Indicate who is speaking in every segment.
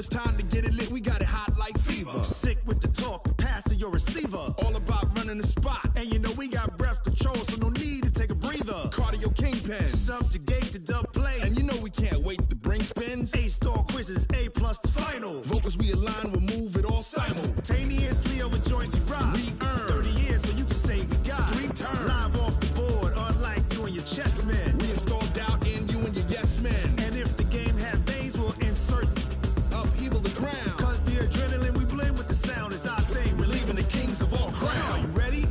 Speaker 1: it's time to get it lit, we got it hot like fever.
Speaker 2: I'm sick with the talk, passing your receiver.
Speaker 1: All about running the spot.
Speaker 2: And you know we got breath control, so no need to take a breather.
Speaker 1: Cardio kingpin.
Speaker 2: Subjugate the dub play.
Speaker 1: And you know we can't wait to bring spins.
Speaker 2: A-star quizzes, A+ the final.
Speaker 1: Vocals we align, we'll move it all
Speaker 2: simultaneously over joints we rock.
Speaker 1: We earn
Speaker 2: 30 years, so you can say we got
Speaker 1: 3 turns.
Speaker 2: Live off the board, unlike you and your chess men.
Speaker 1: We install doubt in you and your yes men.
Speaker 2: And if the game had veins, we'll insert
Speaker 1: upheaval the crown.
Speaker 2: Cause the adrenaline we blend with the sound is our thing. We're leaving the kings of all crowns. So are you ready?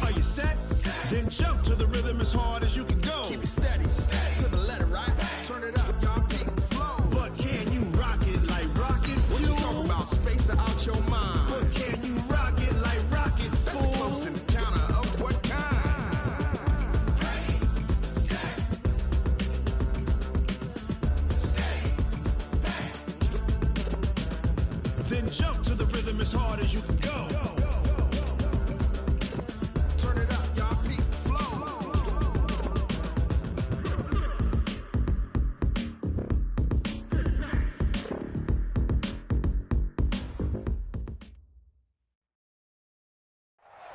Speaker 2: Are you set? Then jump to the rhythm as hard as you can go.
Speaker 1: Keep it steady, to the letter, right? Turn it up, y'all, peak the flow.
Speaker 2: But can you rock it like rocket fuel?
Speaker 1: What you talking about? Space it out your mind.
Speaker 2: But can you rock it like rockets, fool?
Speaker 1: That's a close encounter of what kind?
Speaker 3: Ready, set, steady, bang.
Speaker 2: Then jump to the rhythm as hard as you can go.
Speaker 1: Turn it up, y'all, peak the flow.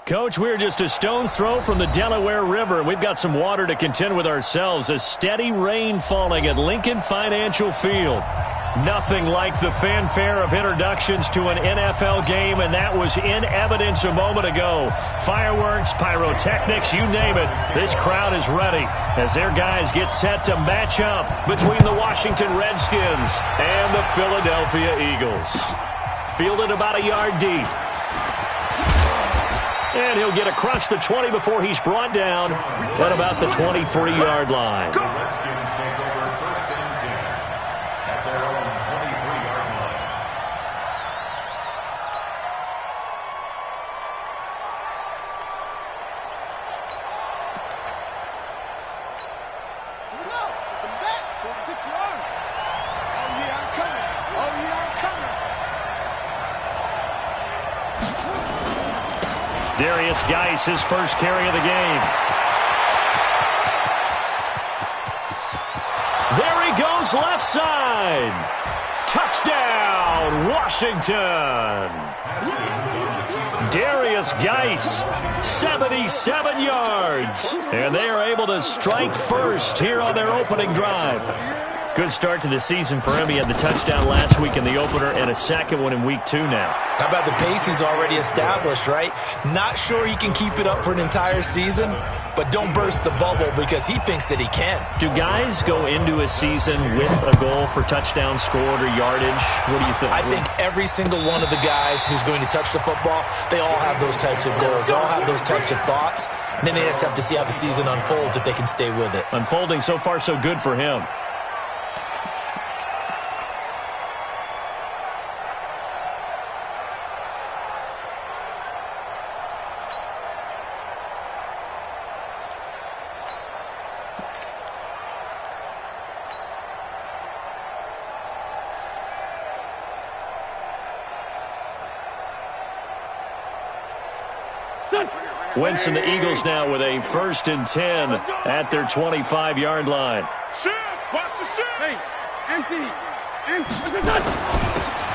Speaker 4: Coach, we're just a stone's throw from the Delaware River. We've got some water to contend with ourselves. A steady rain falling at Lincoln Financial Field. Nothing like the fanfare of introductions to an NFL game, and that was in evidence a moment ago. Fireworks, pyrotechnics, you name it. This crowd is ready as their guys get set to match up between the Washington Redskins and the Philadelphia Eagles. Fielded about a yard deep. And he'll get across the 20 before he's brought down at about the 23-yard line.
Speaker 5: The Redskins take over 1st and 10 at their own 23-yard line.
Speaker 6: Here we go. The set. 46-yard. Oh, yeah, I'm coming. Oh, yeah, I'm coming.
Speaker 4: Darius Geis, his first carry of the game. There he goes, left side. Touchdown, Washington. Darius Geis, 77 yards. And they are able to strike first here on their opening drive. Good start to the season for him. He had the touchdown last week in the opener and a second one in week 2 now.
Speaker 7: How about the pace he's already established, right? Not sure he can keep it up for an entire season, but don't burst the bubble because he thinks that he can.
Speaker 4: Do guys go into a season with a goal for touchdown scored or yardage? What do you think?
Speaker 7: I think every single one of the guys who's going to touch the football, they all have those types of goals. They all have those types of thoughts. And then they just have to see how the season unfolds if they can stay with it.
Speaker 4: Unfolding so far so good for him. Wentz and the Eagles now with a 1st and 10 at their 25-yard line.
Speaker 6: Watch the shit. Hey, empty.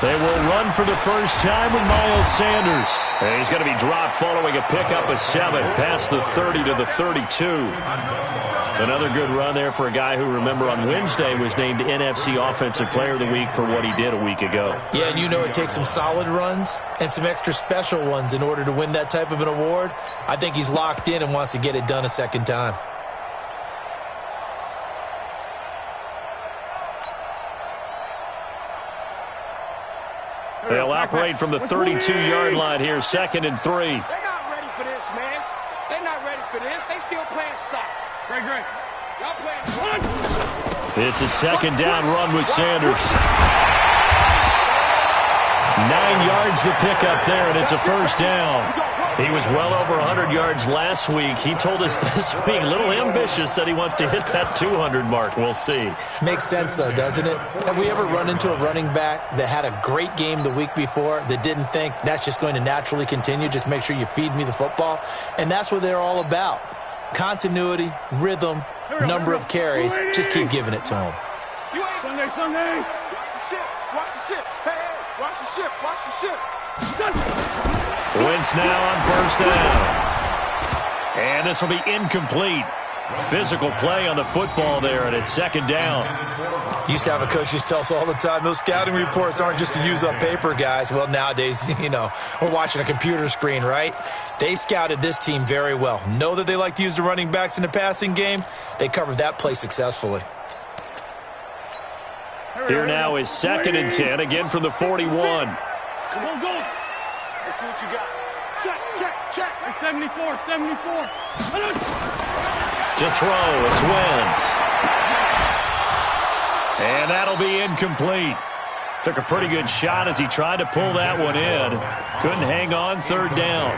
Speaker 4: They will run for the first time with Miles Sanders. And he's going to be dropped following a pickup of 7 past the 30 to the 32. Another good run there for a guy who, remember, on Wednesday was named NFC Offensive Player of the Week for what he did a week ago.
Speaker 7: Yeah, and you know it takes some solid runs and some extra special ones in order to win that type of an award. I think he's locked in and wants to get it done a second time.
Speaker 4: They'll operate from the 32-yard line here, 2nd and 3.
Speaker 6: They're not ready for this, man. They're not ready for this. They still playing soccer. Great. Y'all playing.
Speaker 4: It's a 2nd down run with Sanders. 9 yards to pick up there, and it's a 1st down. He was well over 100 yards last week. He told us this week, a little ambitious, that he wants to hit that 200 mark. We'll see.
Speaker 7: Makes sense, though, doesn't it? Have we ever run into a running back that had a great game the week before that didn't think that's just going to naturally continue? Just make sure you feed me the football. And that's what they're all about. Continuity, rhythm, number of carries. Just keep giving it to him.
Speaker 6: Sunday. Watch the shit. Hey. Watch the ship. Watch the ship.
Speaker 4: Wentz now on first down. And this will be incomplete. Physical play on the football there, and it's second down.
Speaker 7: Used to have a coach used to tell us all the time, those scouting reports aren't just to use up paper, guys. Well, nowadays, we're watching a computer screen, right? They scouted this team very well. Know that they like to use the running backs in the passing game. They covered that play successfully.
Speaker 4: Here now is 2nd and 10, again from the 41.
Speaker 6: Come on, go. Let's see what you got. Check. 74.
Speaker 4: To throw, it's Wentz. And that'll be incomplete. Took a pretty good shot as he tried to pull that one in. Couldn't hang on, third down.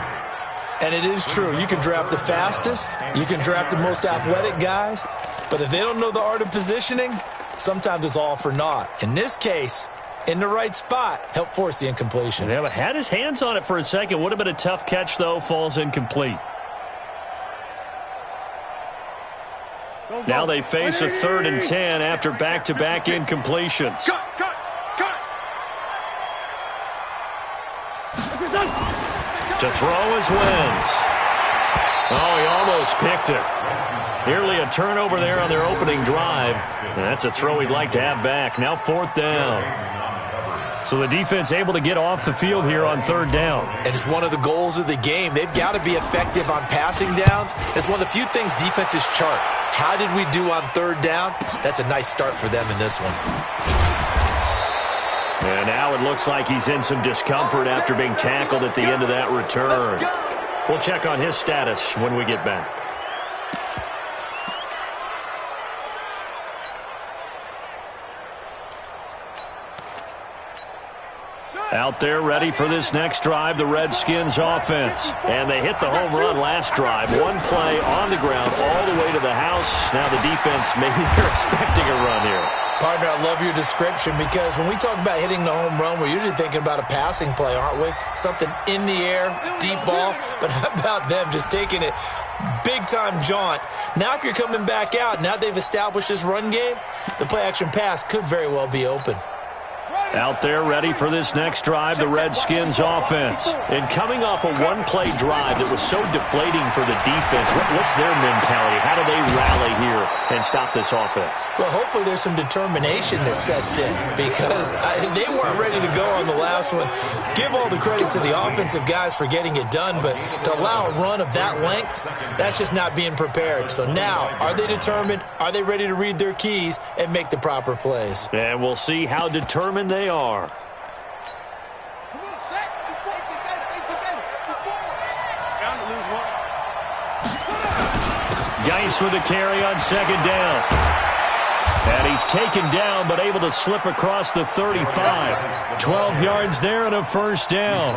Speaker 7: And it is true. You can draft the fastest. You can draft the most athletic guys. But if they don't know the art of positioning, sometimes it's all for naught. In this case, in the right spot, helped force the incompletion.
Speaker 4: Yeah, but had his hands on it for a second. Would have been a tough catch, though. Falls incomplete. Now they face a 3rd and 10 after back-to-back incompletions.
Speaker 6: Cut.
Speaker 4: To throw is Wentz. Oh, he almost picked it. Nearly a turnover there on their opening drive. And that's a throw he'd like to have back. Now 4th down. So the defense able to get off the field here on 3rd down.
Speaker 7: And it's one of the goals of the game. They've got to be effective on passing downs. It's one of the few things defenses chart. How did we do on 3rd down? That's a nice start for them in this one.
Speaker 4: And now it looks like he's in some discomfort after being tackled at the end of that return. We'll check on his status when we get back. Out there ready for this next drive, the Redskins offense. And they hit the home run last drive. One play on the ground all the way to the house. Now the defense, maybe they're expecting a run here.
Speaker 7: Partner, I love your description because when we talk about hitting the home run, we're usually thinking about a passing play, aren't we? Something in the air, deep ball. But how about them just taking it big-time jaunt? Now if you're coming back out, now they've established this run game, the play-action pass could very well be open.
Speaker 4: Out there ready for this next drive, the Redskins offense. And coming off a one-play drive that was so deflating for the defense, what's their mentality? How do they rally here and stop this offense?
Speaker 7: Well, hopefully there's some determination that sets in because they weren't ready to go on the last one. Give all the credit to the offensive guys for getting it done, but to allow a run of that length, that's just not being prepared. So now, are they determined? Are they ready to read their keys and make the proper plays?
Speaker 4: And we'll see how determined they are. Geis with the carry on second down. And he's taken down but able to slip across the 35. 12 yards there and a first down.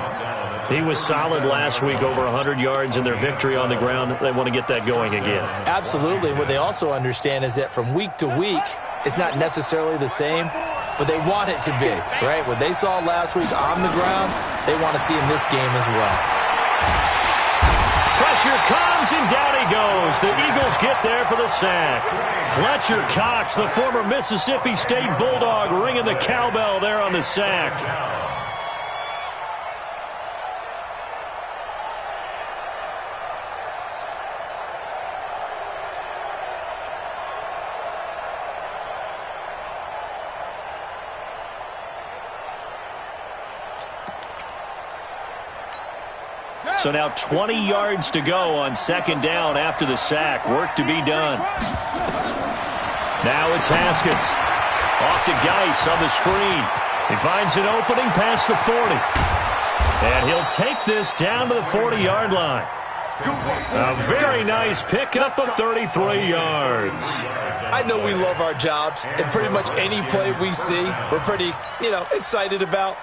Speaker 4: He was solid last week, over 100 yards in their victory on the ground. They want to get that going again.
Speaker 7: Absolutely. What they also understand is that from week to week, it's not necessarily the same, but they want it to be, right? What they saw last week on the ground, they want to see in this game as well.
Speaker 4: Pressure comes, and down he goes. The Eagles get there for the sack. Fletcher Cox, the former Mississippi State Bulldog, ringing the cowbell there on the sack. So now 20 yards to go on second down after the sack. Work to be done. Now it's Haskins. Off to Geis on the screen. He finds an opening past the 40. And he'll take this down to the 40-yard line. A very nice pickup of 33 yards.
Speaker 7: I know we love our jobs, and pretty much any play we see, we're pretty, excited about.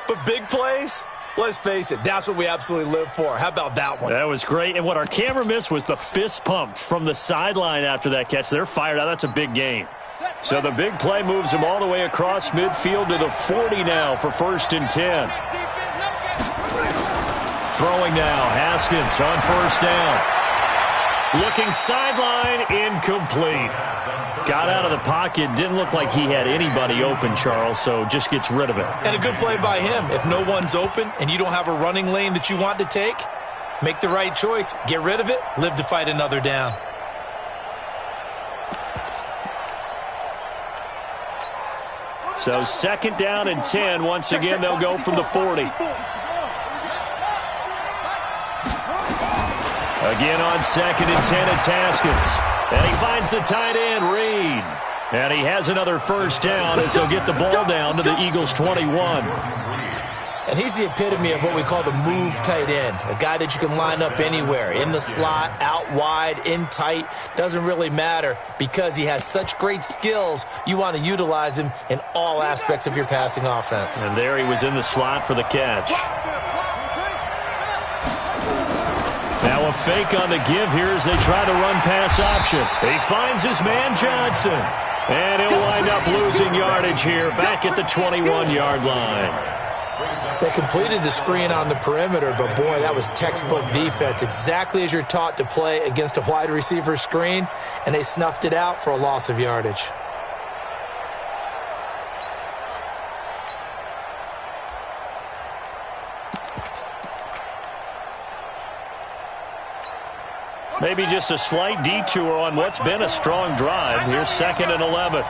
Speaker 7: But big plays? Let's face it, that's what we absolutely live for. How about that one?
Speaker 4: That was great. And what our camera missed was the fist pump from the sideline after that catch. They're fired out. That's a big game. So the big play moves him all the way across midfield to the 40 now for 1st and 10. Throwing now, Haskins on first down. Looking sideline, incomplete. Got out of the pocket. Didn't look like he had anybody open, Charles, so just gets rid of it.
Speaker 7: And a good play by him. If no one's open and you don't have a running lane that you want to take, make the right choice. Get rid of it. Live to fight another down.
Speaker 4: So 2nd down and 10. Once again, they'll go from the 40. Again on 2nd and 10, it's Haskins. And he finds the tight end, Reed. And he has another first down as he'll get the ball down to the Eagles' 21.
Speaker 7: And he's the epitome of what we call the move tight end, a guy that you can line up anywhere, in the slot, out wide, in tight, doesn't really matter because he has such great skills. You want to utilize him in all aspects of your passing offense.
Speaker 4: And there he was in the slot for the catch. Now a fake on the give here as they try to run pass option. He finds his man Johnson. And he'll wind up losing yardage here back at the 21-yard line.
Speaker 7: They completed the screen on the perimeter, but boy, that was textbook defense. Exactly as you're taught to play against a wide receiver screen, and they snuffed it out for a loss of yardage.
Speaker 4: Maybe just a slight detour on what's been a strong drive. Here's 2nd and 11.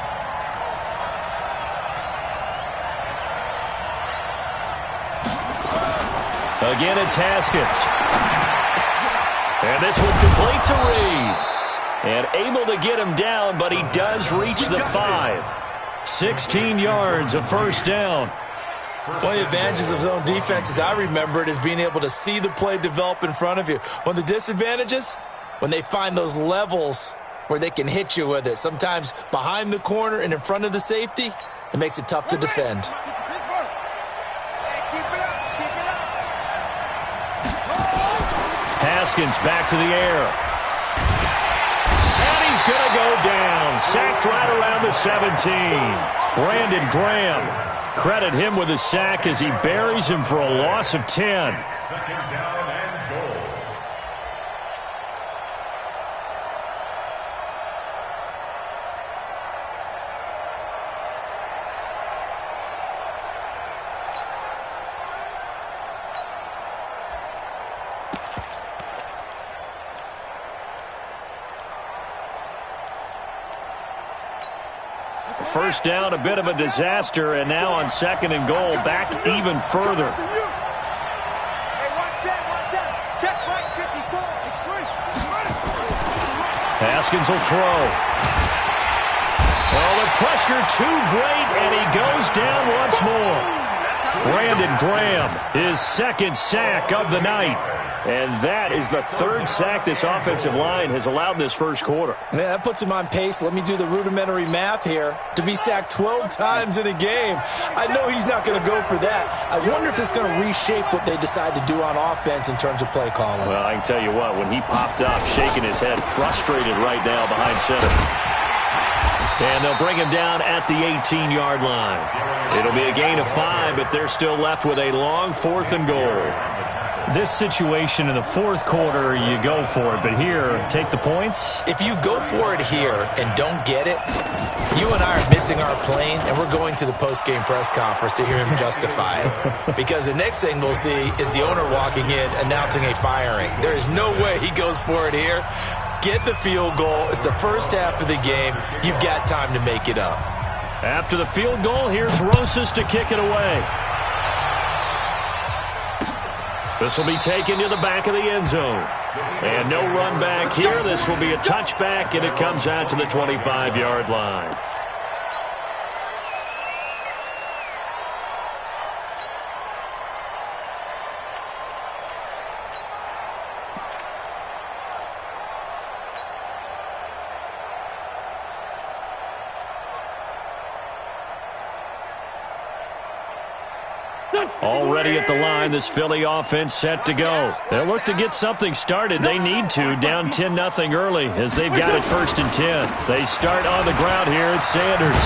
Speaker 4: Again, it's Haskins. And this one complete to Reed. And able to get him down, but he does reach the 5. 16 yards, a first down.
Speaker 7: One of the advantages of zone defense, as I remember it, is being able to see the play develop in front of you. One of the disadvantages, when they find those levels where they can hit you with it, sometimes behind the corner and in front of the safety, it makes it tough to defend.
Speaker 4: Haskins back to the air. And he's going to go down. Sacked right around the 17. Brandon Graham. Credit him with a sack as he buries him for a loss of 10.
Speaker 5: 2nd down and goal.
Speaker 4: First down, a bit of a disaster, and now on 2nd and goal, back even further. Haskins will throw. Oh, the pressure too great, and he goes down once more. Brandon Graham, his 2nd sack of the night. And that is the 3rd sack this offensive line has allowed this first quarter.
Speaker 7: Yeah, that puts him on pace. Let me do the rudimentary math here. To be sacked 12 times in a game, I know he's not going to go for that. I wonder if it's going to reshape what they decide to do on offense in terms of play calling.
Speaker 4: Well, I can tell you what, when he popped up, shaking his head, frustrated right now behind center. And they'll bring him down at the 18-yard line. It'll be a gain of 5, but they're still left with a long 4th and goal. This situation in the 4th quarter, you go for it. But here, take the points.
Speaker 7: If you go for it here and don't get it, you and I are missing our plane, and we're going to the post-game press conference to hear him justify it. Because the next thing we'll see is the owner walking in announcing a firing. There is no way he goes for it here. Get the field goal. It's the first half of the game. You've got time to make it up.
Speaker 4: After the field goal, here's Rosas to kick it away. This will be taken to the back of the end zone. And no run back here. This will be a touchback, and it comes out to the 25-yard line. Already at the line, this Philly offense set to go. They'll look to get something started. They need to, down 10-0 early as they've got it 1st and 10. They start on the ground here at Sanders.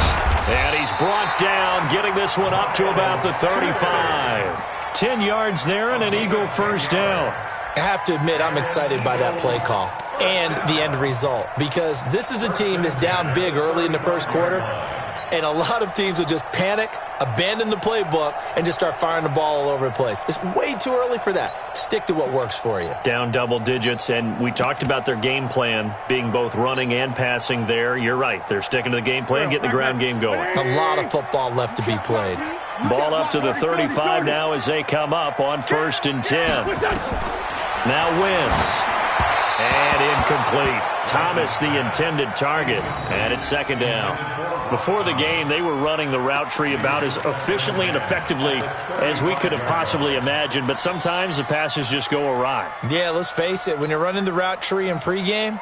Speaker 4: And he's brought down, getting this one up to about the 35. 10 yards there and an Eagle first down.
Speaker 7: I have to admit, I'm excited by that play call. and the end result, because this is a team that's down big early in the first quarter, and a lot of teams will just panic, abandon the playbook, and just start firing the ball all over the place. It's way too early for that. Stick to what works for you.
Speaker 4: Down double digits, and we talked about their game plan being both running and passing there. You're right. They're sticking to the game plan, getting the ground game going.
Speaker 7: A lot of football left to be played.
Speaker 4: Ball up to the 35 now as they come up on 1st and 10. Now Wentz. And incomplete. Thomas the intended target. And it's 2nd down. Before the game, they were running the route tree about as efficiently and effectively as we could have possibly imagined, but sometimes the passes just go awry.
Speaker 7: Yeah, let's face it. When you're running the route tree in pregame,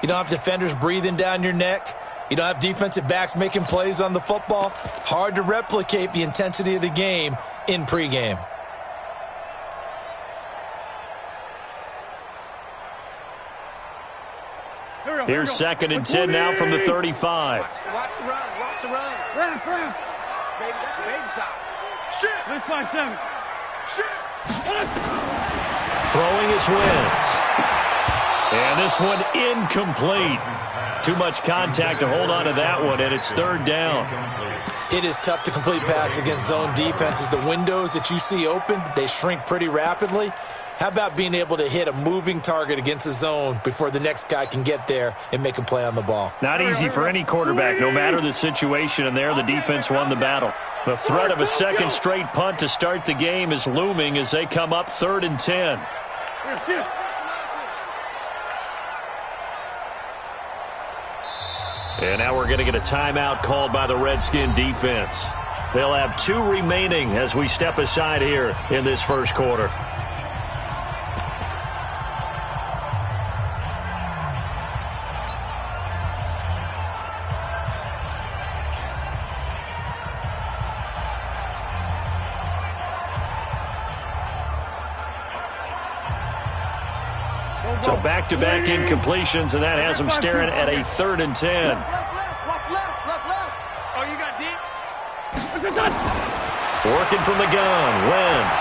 Speaker 7: you don't have defenders breathing down your neck. You don't have defensive backs making plays on the football. Hard to replicate the intensity of the game in pregame.
Speaker 4: Here's 2nd and 10 now from the 35.
Speaker 6: Watch the run. Watch the run. Baby, that's baby side. Shit.
Speaker 2: Let's find 7.
Speaker 4: Throwing is Wentz. And this one incomplete. Too much contact to hold on to that one, and it's 3rd down.
Speaker 7: It is tough to complete passes against zone defenses. The windows that you see open, they shrink pretty rapidly. How about being able to hit a moving target against a zone before the next guy can get there and make a play on the ball?
Speaker 4: Not easy for any quarterback, no matter the situation, and there the defense won the battle. The threat of a second straight punt to start the game is looming as they come up 3rd and 10. And now we're going to get a timeout called by the Redskin defense. They'll have 2 remaining as we step aside here in this first quarter. So back-to-back incompletions, and that has them staring at a 3rd and 10.
Speaker 6: Watch left. Oh, you got deep?
Speaker 4: Working from the gun, Wentz.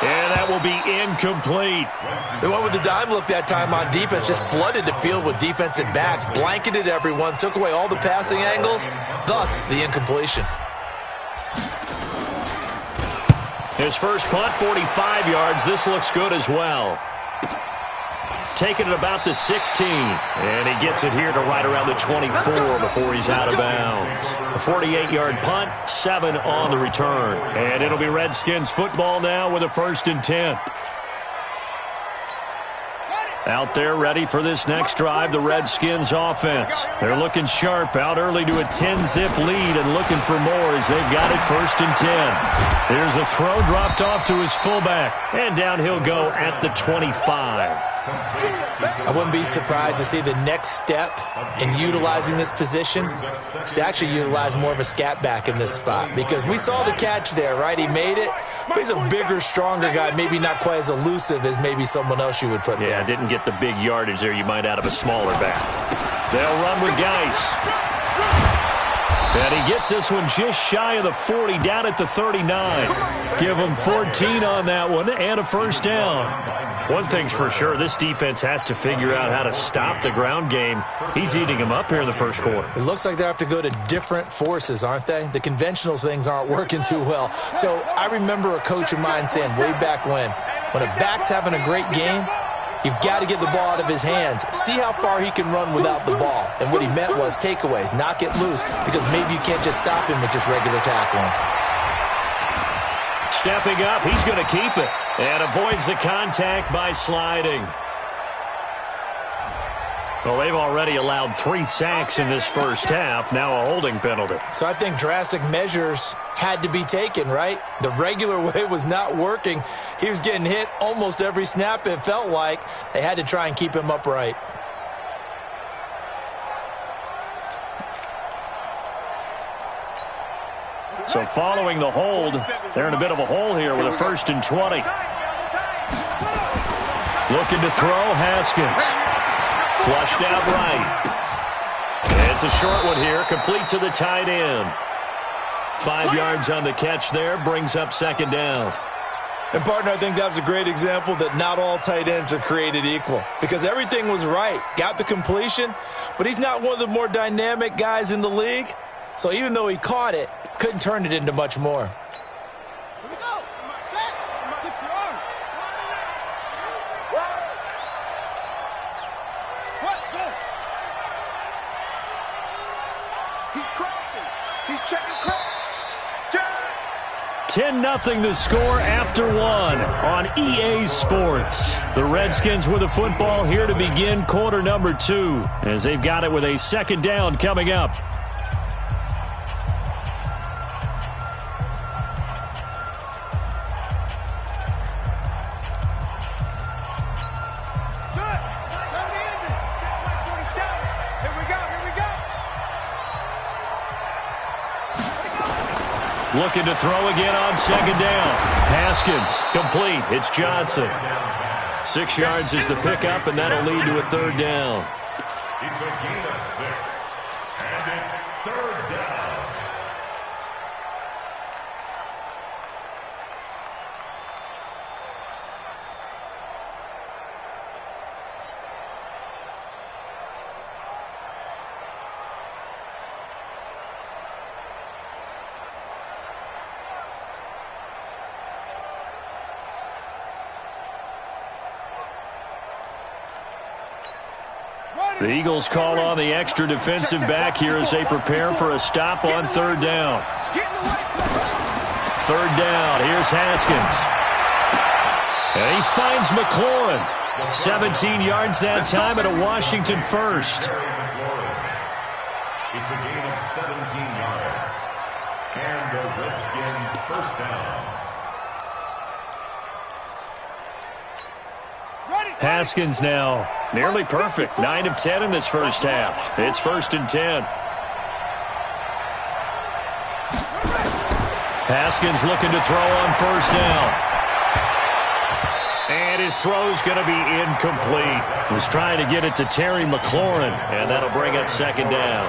Speaker 4: And that will be incomplete.
Speaker 7: They went with the dime look that time on defense, just flooded the field with defensive backs, blanketed everyone, took away all the passing angles, thus the incompletion.
Speaker 4: His first punt, 45 yards. This looks good as well. Taking it about the 16. And he gets it here to right around the 24 before he's out of bounds. A 48-yard punt, 7 on the return. And it'll be Redskins football now with a 1st and 10. Out there ready for this next drive, the Redskins offense. They're looking sharp, out early to a 10-zip lead and looking for more as they've got it 1st and 10. Here's a throw dropped off to his fullback, and down he'll go at the 25.
Speaker 7: I wouldn't be surprised to see the next step in utilizing this position is to actually utilize more of a scat back in this spot, because we saw the catch there, right? He made it, but he's a bigger, stronger guy, maybe not quite as elusive as maybe someone else you would put there.
Speaker 4: Yeah, didn't get the big yardage there you might out of a smaller back. They'll run with Geis. And he gets this one just shy of the 40, down at the 39. Give him 14 on that one and a 1st down. One thing's for sure, this defense has to figure out how to stop the ground game. He's eating him up here in the first quarter.
Speaker 7: It looks like they have to go to different forces, aren't they? The conventional things aren't working too well. So I remember a coach of mine saying way back when a back's having a great game, you've got to get the ball out of his hands. See how far he can run without the ball. And what he meant was takeaways, knock it loose, because maybe you can't just stop him with just regular tackling.
Speaker 4: Stepping up, he's going to keep it and avoids the contact by sliding. Well, they've already allowed 3 sacks in this first half, now a holding penalty.
Speaker 7: So I think drastic measures had to be taken, right? The regular way was not working. He was getting hit almost every snap, it felt like. They had to try and keep him upright.
Speaker 4: So following the hold, they're in a bit of a hole here with a 1st and 20. Looking to throw, Haskins. Flushed out right. It's a short one here, complete to the tight end. 5 yards on the catch there, brings up 2nd down.
Speaker 7: And, partner, I think that was a great example that not all tight ends are created equal because everything was right. Got the completion, but he's not one of the more dynamic guys in the league. So even though he caught it, couldn't turn it into much more.
Speaker 1: He's crossing. He's checking cross.
Speaker 4: 10-0 the score after one on EA Sports. The Redskins with the football here to begin quarter number 2 as they've got it with a second down coming up. Looking to throw again on second down. Haskins, complete. It's Johnson. 6 yards is the pickup, and that'll lead to a third down.
Speaker 5: It's a gain of 6, and it's third down.
Speaker 4: The Eagles call on the extra defensive back here as they prepare for a stop on third down. Third down, here's Haskins. And he finds McLaurin. 17 yards that time at a Washington first.
Speaker 5: It's a gain of 17 yards. And the Redskin first down.
Speaker 4: Haskins now nearly perfect. 9 of 10 in this first half. It's 1st and 10. Haskins looking to throw on first down. And his throw's going to be incomplete. He was trying to get it to Terry McLaurin, and that'll bring up second down.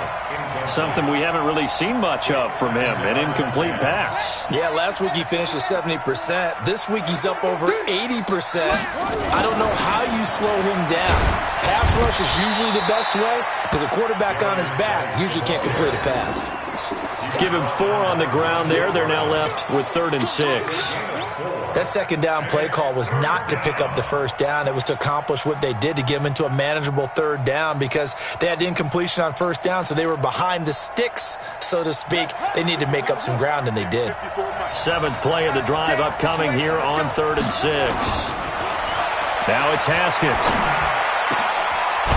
Speaker 4: Something we haven't really seen much of from him, an incomplete pass.
Speaker 7: Yeah, last week he finished at 70%. This week he's up over 80%. I don't know how you slow him down. Pass rush is usually the best way because a quarterback on his back usually can't complete a pass.
Speaker 4: Give him 4 on the ground there. They're now left with 3rd and 6.
Speaker 7: That second down play call was not to pick up the first down. It was to accomplish what they did to get them into a manageable third down because they had incompletion on first down, so they were behind the sticks, so to speak. They needed to make up some ground, and they did.
Speaker 4: 7th play of the drive upcoming here on 3rd and 6. Now it's Haskins.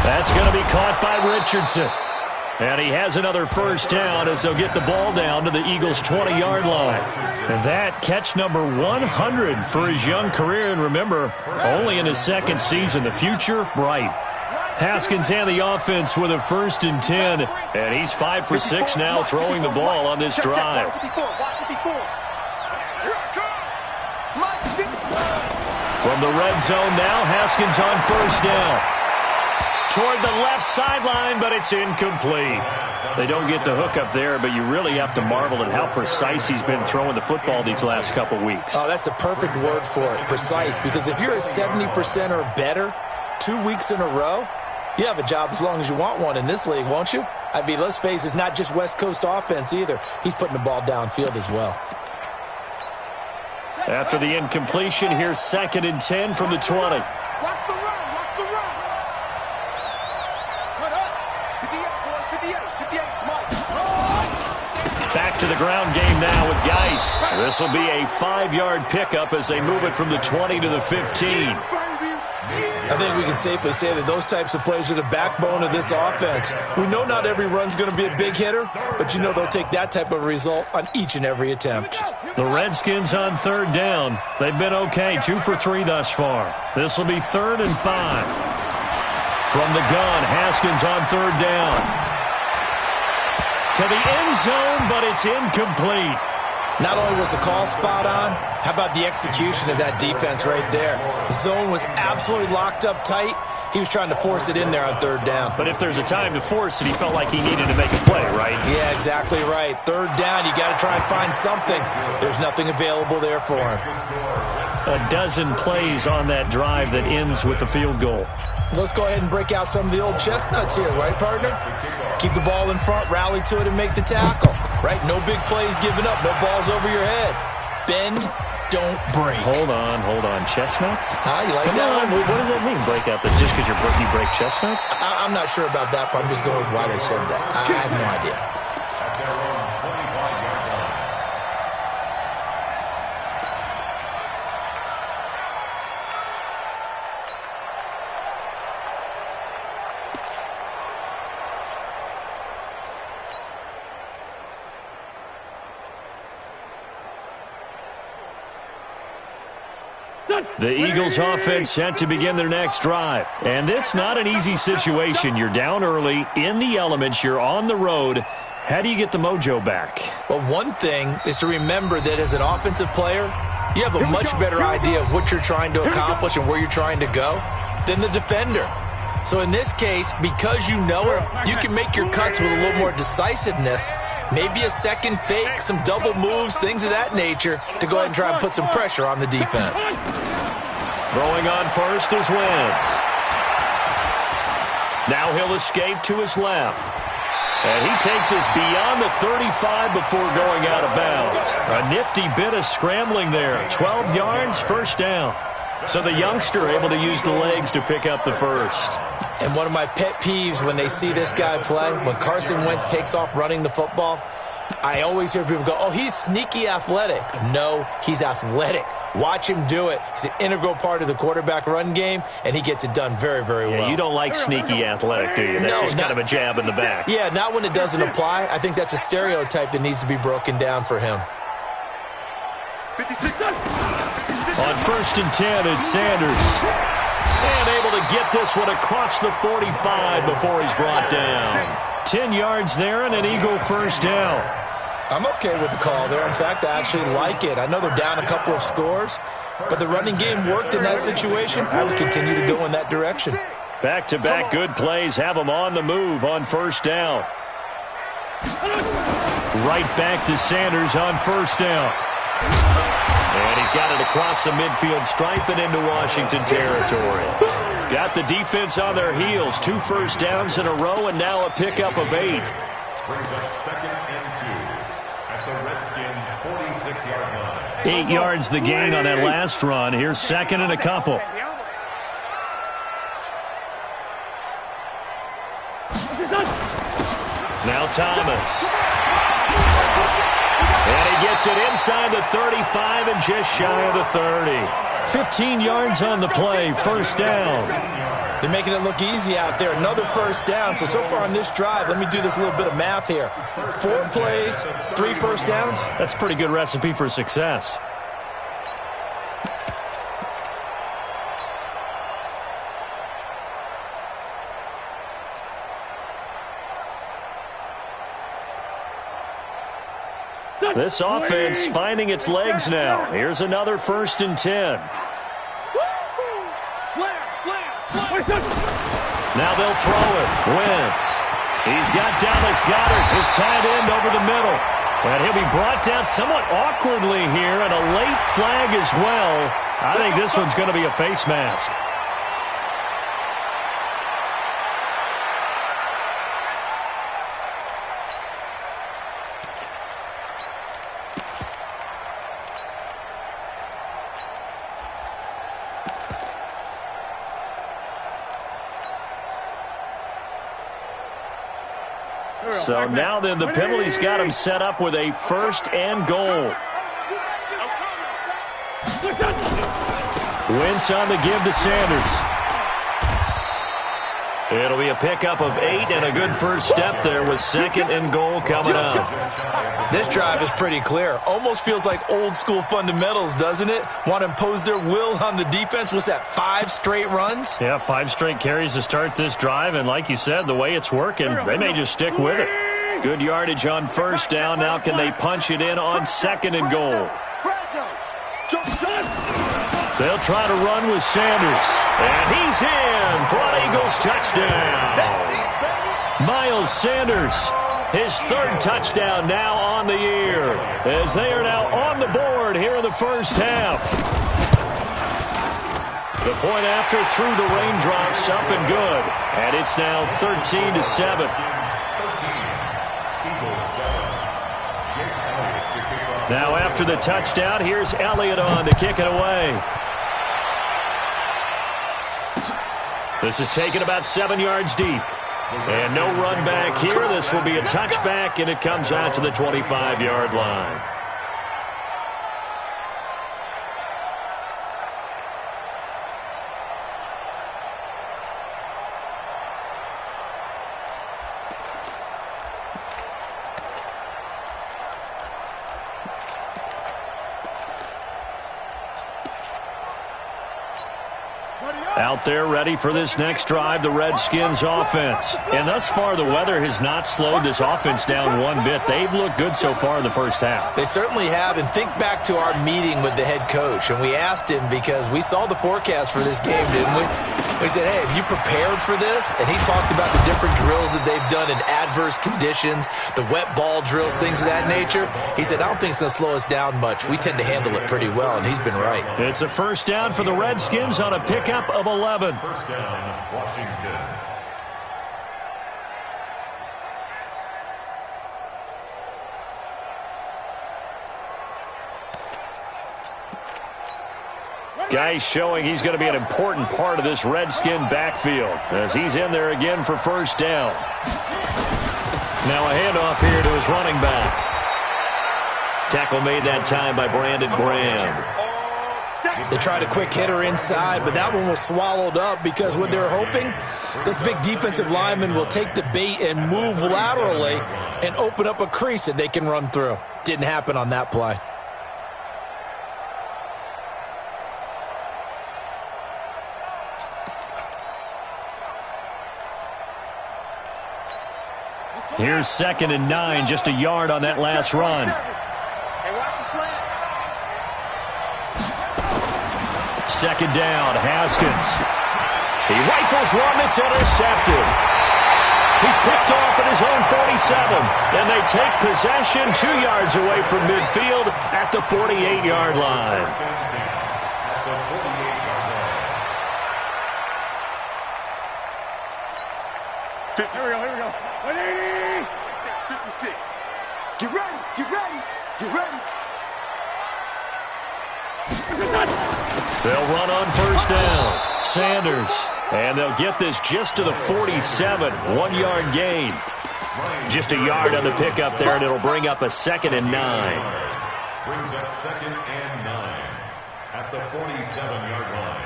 Speaker 4: That's going to be caught by Richardson. And he has another first down as they'll get the ball down to the Eagles' 20-yard line. And that catch number 100 for his young career. And remember, only in his 2nd season. The future, bright. Haskins and the offense with a 1st and 10. And he's 5 for 6 now throwing the ball on this drive. From the red zone now, Haskins on first down. Toward the left sideline, but it's incomplete. They don't get the hook up there, but you really have to marvel at how precise he's been throwing the football these last couple weeks.
Speaker 7: Oh, that's the perfect word for it, precise, because if you're at 70% or better 2 weeks in a row, you have a job as long as you want one in this league, won't you? I mean, let's face it, it's not just West Coast offense either. He's putting the ball downfield as well.
Speaker 4: After the incompletion, here's 2nd and 10 from the 20. Back to the ground game now with Geis. This will be a 5-yard pickup as they move it from the 20 to the 15.
Speaker 7: I think we can safely say that those types of plays are the backbone of this offense. We know not every run's going to be a big hitter, but you know they'll take that type of result on each and every attempt.
Speaker 4: The Redskins on 3rd down. They've been okay, 2 for 3 thus far. This will be 3rd and 5. From the gun, Haskins on 3rd down. To the end zone, but it's incomplete.
Speaker 7: Not only was the call spot on, how about the execution of that defense right there? The zone was absolutely locked up tight. He was trying to force it in there on 3rd down.
Speaker 4: But if there's a time to force it, he felt like he needed to make a play, right?
Speaker 7: Yeah, exactly right. 3rd down, you got to try and find something. There's nothing available there for him.
Speaker 4: a dozen plays on that drive that ends with the field goal.
Speaker 7: Let's go ahead and break out some of the old chestnuts here, right, partner? Keep the ball in front, rally to it, and make the tackle, right? No big plays given up, no balls over your head. Bend, don't break.
Speaker 4: Hold on. Chestnuts?
Speaker 7: You like
Speaker 4: Come
Speaker 7: that
Speaker 4: on.
Speaker 7: one?
Speaker 4: What does that mean, break out? Just because you break chestnuts?
Speaker 7: I'm not sure about that, but I'm just going with why they said that. I have no idea.
Speaker 5: At their own 25-yard line.
Speaker 4: The Eagles offense set to begin their next drive. And this not an easy situation. You're down early, in the elements, you're on the road. How do you get the mojo back?
Speaker 7: Well, one thing is to remember that as an offensive player, you have a much better idea of what you're trying to accomplish and where you're trying to go than the defender. So in this case, because you know it, you can make your cuts with a little more decisiveness, maybe a second fake, some double moves, things of that nature, to go ahead and try and put some pressure on the defense.
Speaker 4: Throwing on first is Wentz. Now he'll escape to his left. And he takes us beyond the 35 before going out of bounds. A nifty bit of scrambling there. 12 yards, first down. So the youngster able to use the legs to pick up the first.
Speaker 7: And one of my pet peeves when they see this guy play, when Carson Wentz takes off running the football, I always hear people go, oh, he's sneaky athletic. No, he's athletic. Watch him do it. He's an integral part of the quarterback run game, and he gets it done very, very well.
Speaker 4: Yeah, you don't like sneaky athletic, do you? That's just kind of a jab in the back.
Speaker 7: Yeah, not when it doesn't apply. I think that's a stereotype that needs to be broken down for him.
Speaker 4: On first and 10, it's Sanders. And able to get this one across the 45 before he's brought down. 10 yards there and an Eagle first down.
Speaker 7: I'm okay with the call there. In fact, I actually like it. I know they're down a couple of scores, but the running game worked in that situation. I would continue to go in that direction.
Speaker 4: Back-to-back good plays have them on the move on first down. Right back to Sanders on first down. And he's got it across the midfield stripe and into Washington territory. Got the defense on their heels. 2 first downs in a row and now a pickup of 8.
Speaker 5: Brings up 2nd and 2 at the Redskins' 46-yard line.
Speaker 4: 8 yards the gain on that last run. Here's 2nd and a couple. Now Thomas. And he gets it inside the 35 and just shy of the 30. 15 yards on the play, first down.
Speaker 7: They're making it look easy out there. Another first down. So far on this drive, let me do this little bit of math here. 4 plays, 3 first downs.
Speaker 4: That's a pretty good recipe for success. This offense finding its legs now. Here's another first and 10. Now they'll throw it. Wentz. He's got Dallas Goedert, his tight end, over the middle. And he'll be brought down somewhat awkwardly here, and a late flag as well. I think this one's going to be a face mask. So now then the penalty's got him set up with a first and goal. Wentz on the give to Sanders. It'll be a pickup of 8 and a good first step there with 2nd and goal coming up.
Speaker 7: This drive is pretty clear. Almost feels like old school fundamentals, doesn't it? Want to impose their will on the defense. Was that 5 straight runs?
Speaker 4: Yeah, 5 straight carries to start this drive, and like you said, the way it's working, they may just stick with it. Good yardage on first down. Now can they punch it in on 2nd and goal? They'll try to run with Sanders. And he's in for an Eagles touchdown. Miles Sanders, his 3rd touchdown now on the year, as they are now on the board here in the first half. The point after through the raindrops, up and good. And it's now 13-7. Now after the touchdown, here's Elliott on to kick it away. This is taken about 7 yards deep. And no run back here. This will be a touchback, and it comes out to the 25-yard line. Out there ready for this next drive, the Redskins offense. And thus far, the weather has not slowed this offense down one bit. They've looked good so far in the first half.
Speaker 7: They certainly have. And think back to our meeting with the head coach. And we asked him because we saw the forecast for this game, didn't we? We said, hey, have you prepared for this? And he talked about the different drills that they've done in adverse conditions, the wet ball drills, things of that nature. He said, I don't think it's going to slow us down much. We tend to handle it pretty well, and he's been right.
Speaker 4: It's a first down for the Redskins on a pickup of 11.
Speaker 5: First down, Washington.
Speaker 4: Guy showing he's going to be an important part of this Redskin backfield as he's in there again for first down. Now a handoff here to his running back. Tackle made that time by Brandon Graham.
Speaker 7: They tried a quick hitter inside, but that one was swallowed up because what they're hoping, this big defensive lineman will take the bait and move laterally and open up a crease that they can run through. Didn't happen on that play.
Speaker 4: Here's 2nd and 9, just a yard on that last run.
Speaker 6: Hey, watch the slant.
Speaker 4: Second down, Haskins. He rifles one that's intercepted. He's picked off at his own 47, and they take possession 2 yards away from midfield at the 48-yard line.
Speaker 6: Here we go. 180. 56. Get ready. Get ready. Get ready.
Speaker 4: They'll run on first down. Sanders. And they'll get this just to the 47. 1 yard gain. Just a yard on the pickup there, and it'll bring up a 2nd and 9.
Speaker 5: Brings up 2nd and 9 at the 47-yard line.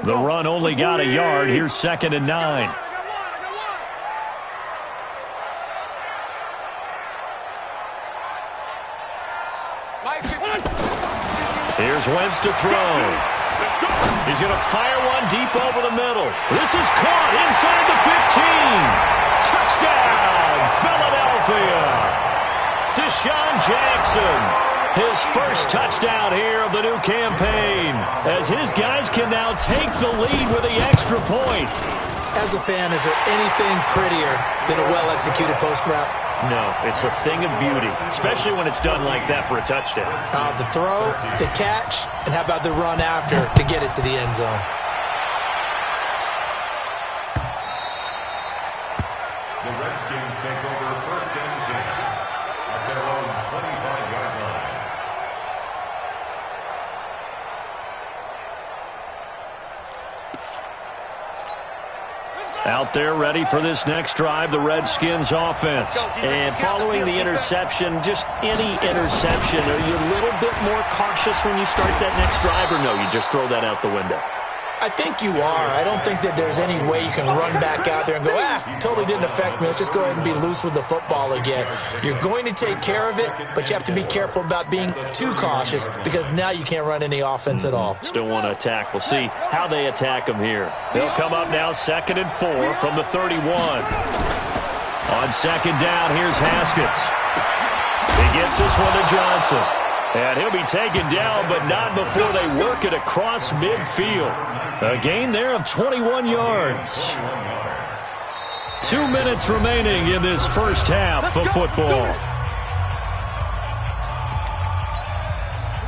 Speaker 4: The run only got a yard. Here's 2nd and 9. Here's Wentz to throw. He's going to fire one deep over the middle. This is caught inside the 15. Touchdown, Philadelphia. Deshaun Jackson. His first touchdown here of the new campaign, as his guys can now take the lead with the extra point.
Speaker 7: As a fan, is there anything prettier than a well-executed post route?
Speaker 4: No, it's a thing of beauty, especially when it's done like that for a touchdown.
Speaker 7: The throw, the catch, and how about the run after to get it to the end zone?
Speaker 5: The Redskins take over 1st and 10 at their own 25-yard line.
Speaker 4: Out there ready for this next drive, the Redskins offense. And following the interception, just any interception, are you a little bit more cautious when you start that next drive, or no, you just throw that out the window?
Speaker 7: I think you are. I don't think that there's any way you can run back out there and go, totally didn't affect me. Let's just go ahead and be loose with the football again. You're going to take care of it, but you have to be careful about being too cautious because now you can't run any offense at all.
Speaker 4: Still want to attack. We'll see how they attack them here. They'll come up now 2nd and 4 from the 31. On 2nd down, here's Haskins. He gets this one to Johnson. And he'll be taken down, but not before they work it across midfield. A gain there of 21 yards. 2 minutes remaining in this first half of football.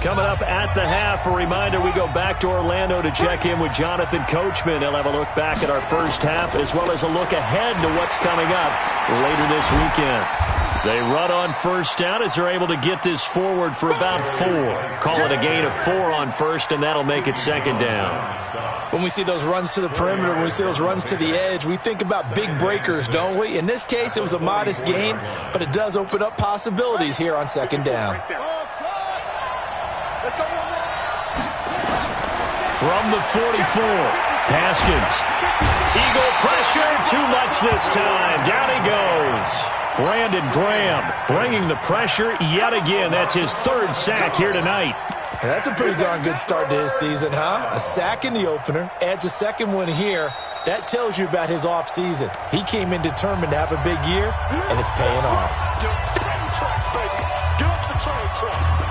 Speaker 4: Coming up at the half, a reminder, we go back to Orlando to check in with Jonathan Coachman. He'll have a look back at our first half as well as a look ahead to what's coming up later this weekend. They run on first down as they're able to get this forward for about 4. Call it a gain of 4 on first, and that'll make it second down.
Speaker 7: When we see those runs to the perimeter, when we see those runs to the edge, we think about big breakers, don't we? In this case, it was a modest gain, but it does open up possibilities here on second down.
Speaker 4: From the 44, Haskins. Eagle pressure, too much this time. Down he goes. Brandon Graham bringing the pressure yet again. That's his 3rd sack here tonight.
Speaker 7: That's a pretty darn good start to his season, huh? A sack in the opener, adds a second one here. That tells you about his offseason. He came in determined to have a big year, and it's paying off.
Speaker 2: Get off the train tracks, baby. Get off the train tracks.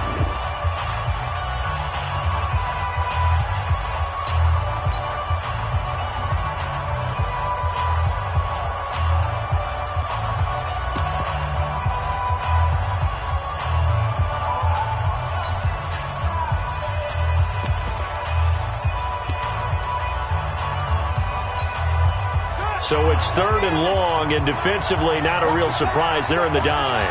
Speaker 4: So it's 3rd and long, and defensively not a real surprise there in the dime.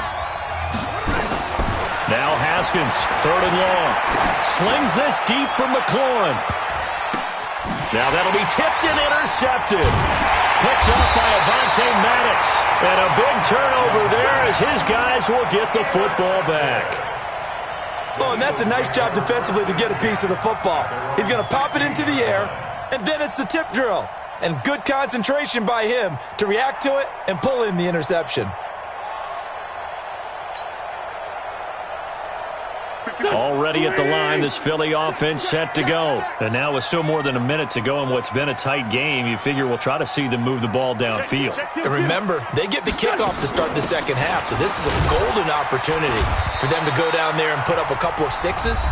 Speaker 4: Now Haskins, 3rd and long. Slings this deep from McLaurin. Now that'll be tipped and intercepted. Picked up by Avonte Maddox. And a big turnover there as his guys will get the football back.
Speaker 7: Oh, and that's a nice job defensively to get a piece of the football. He's going to pop it into the air, and then it's the tip drill. And good concentration by him to react to it and pull in the interception.
Speaker 4: Already at the line, this Philly offense set to go. And now with still more than a minute to go in what's been a tight game, you figure we'll try to see them move the ball downfield.
Speaker 7: And remember, they get the kickoff to start the second half, so this is a golden opportunity for them to go down there and put up a couple of 6s.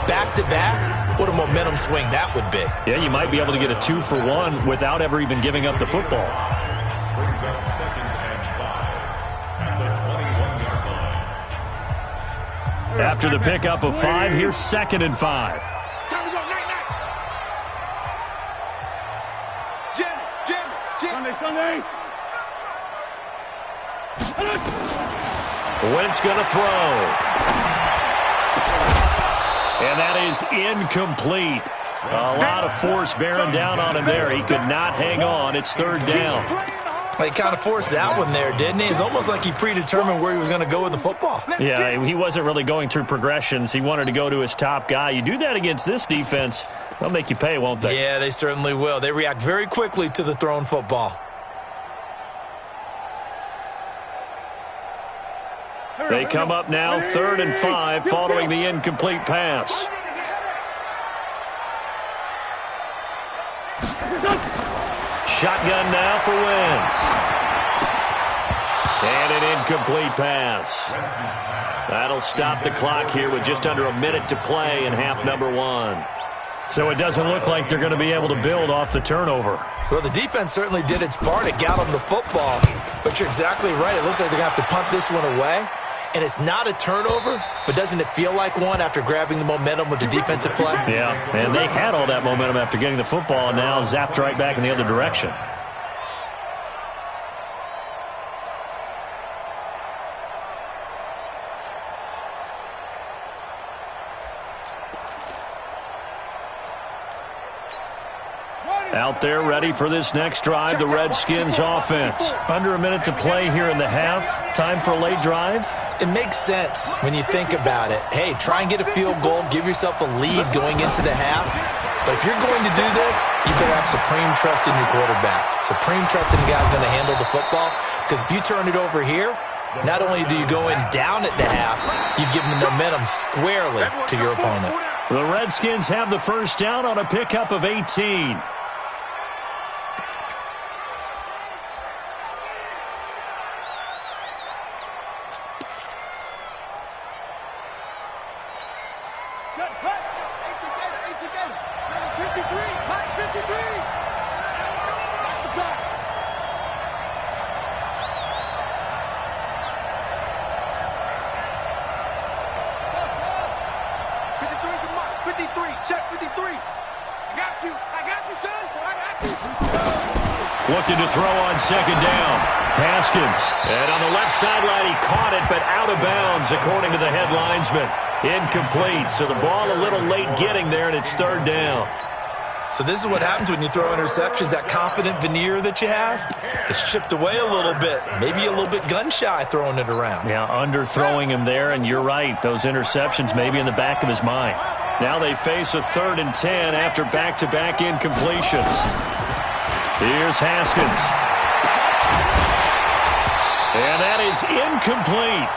Speaker 7: Back-to-back, what a momentum swing that would be.
Speaker 4: Yeah, you might be able to get a 2-for-1 without ever even giving up the football.
Speaker 5: Brings up 2nd and 5 at the 21-yard line.
Speaker 4: After the pickup of 5, here's 2nd and 5.
Speaker 6: Time to go, night. Jim. Sunday.
Speaker 4: Wentz gonna throw. And that is incomplete. A lot of force bearing down on him there. He could not hang on. It's 3rd down.
Speaker 7: He kind of forced that one there, didn't he? It's almost like he predetermined where he was going to go with the football.
Speaker 4: Yeah, he wasn't really going through progressions. He wanted to go to his top guy. You do that against this defense, they'll make you pay, won't they?
Speaker 7: Yeah, they certainly will. They react very quickly to the thrown football.
Speaker 4: They come up now 3rd and 5 following the incomplete pass. Shotgun now for Wentz. And an incomplete pass. That'll stop the clock here with just under a minute to play in half number 1. So it doesn't look like they're going to be able to build off the turnover.
Speaker 7: Well, the defense certainly did its part. It got them the football. But you're exactly right. It looks like they're going to have to punt this one away. And it's not a turnover, but doesn't it feel like one after grabbing the momentum with the defensive play?
Speaker 4: Yeah, and they had all that momentum after getting the football and now zapped right back in the other direction. Out there ready for this next drive, the Redskins offense. Under a minute to play here in the half. Time for a late drive.
Speaker 7: It makes sense when you think about it. Hey, try and get a field goal, give yourself a lead going into the half. But if you're going to do this, you better have supreme trust in your quarterback. Supreme trust in the guy's going to handle the football. Because if you turn it over here, not only do you go in down at the half, you've given the momentum squarely to your opponent.
Speaker 4: The Redskins have the first down on a pickup of 18.
Speaker 6: 3. I got you, son. I got you.
Speaker 4: Looking to throw on second down. Haskins. And on the left sideline, he caught it, but out of bounds, according to the head linesman. Incomplete. So the ball a little late getting there, and it's third down.
Speaker 7: So this is what happens when you throw interceptions. That confident veneer that you have gets chipped away a little bit. Maybe a little bit gun-shy throwing it around.
Speaker 4: Yeah, underthrowing him there, and you're right. Those interceptions may be in the back of his mind. Now they face a 3rd and 10 after back-to-back incompletions. Here's Haskins. And that is incomplete.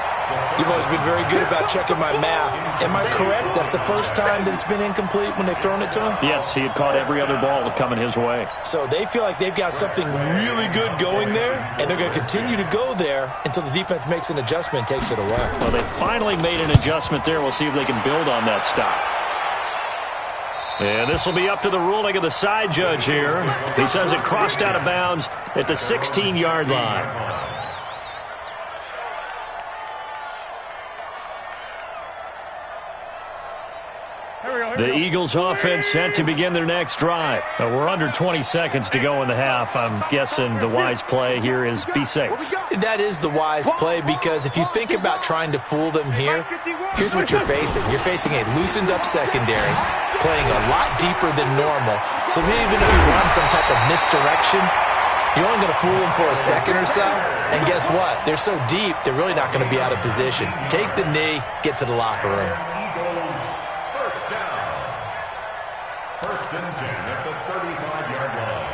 Speaker 7: You've always been very good about checking my math. Am I correct? That's the first time that it's been incomplete when they've thrown it to him?
Speaker 4: Yes, he had caught every other ball coming his way.
Speaker 7: So they feel like they've got something really good going there, and they're going to continue to go there until the defense makes an adjustment and takes it away.
Speaker 4: Well, they finally made an adjustment there. We'll see if they can build on that stop. And this will be up to the ruling of the side judge here. He says it crossed out of bounds at the 16-yard line. The Eagles offense set to begin their next drive. We're under 20 seconds to go in the half. I'm guessing the wise play here is be safe.
Speaker 7: That is the wise play, because if you think about trying to fool them here, here's what you're facing. You're facing a loosened up secondary, playing a lot deeper than normal. So even if you run some type of misdirection, you're only going to fool them for a second or so. And guess what? They're so deep, they're really not going to be out of position. Take the knee, get to the locker room.
Speaker 5: First and 10 at the 35-yard line.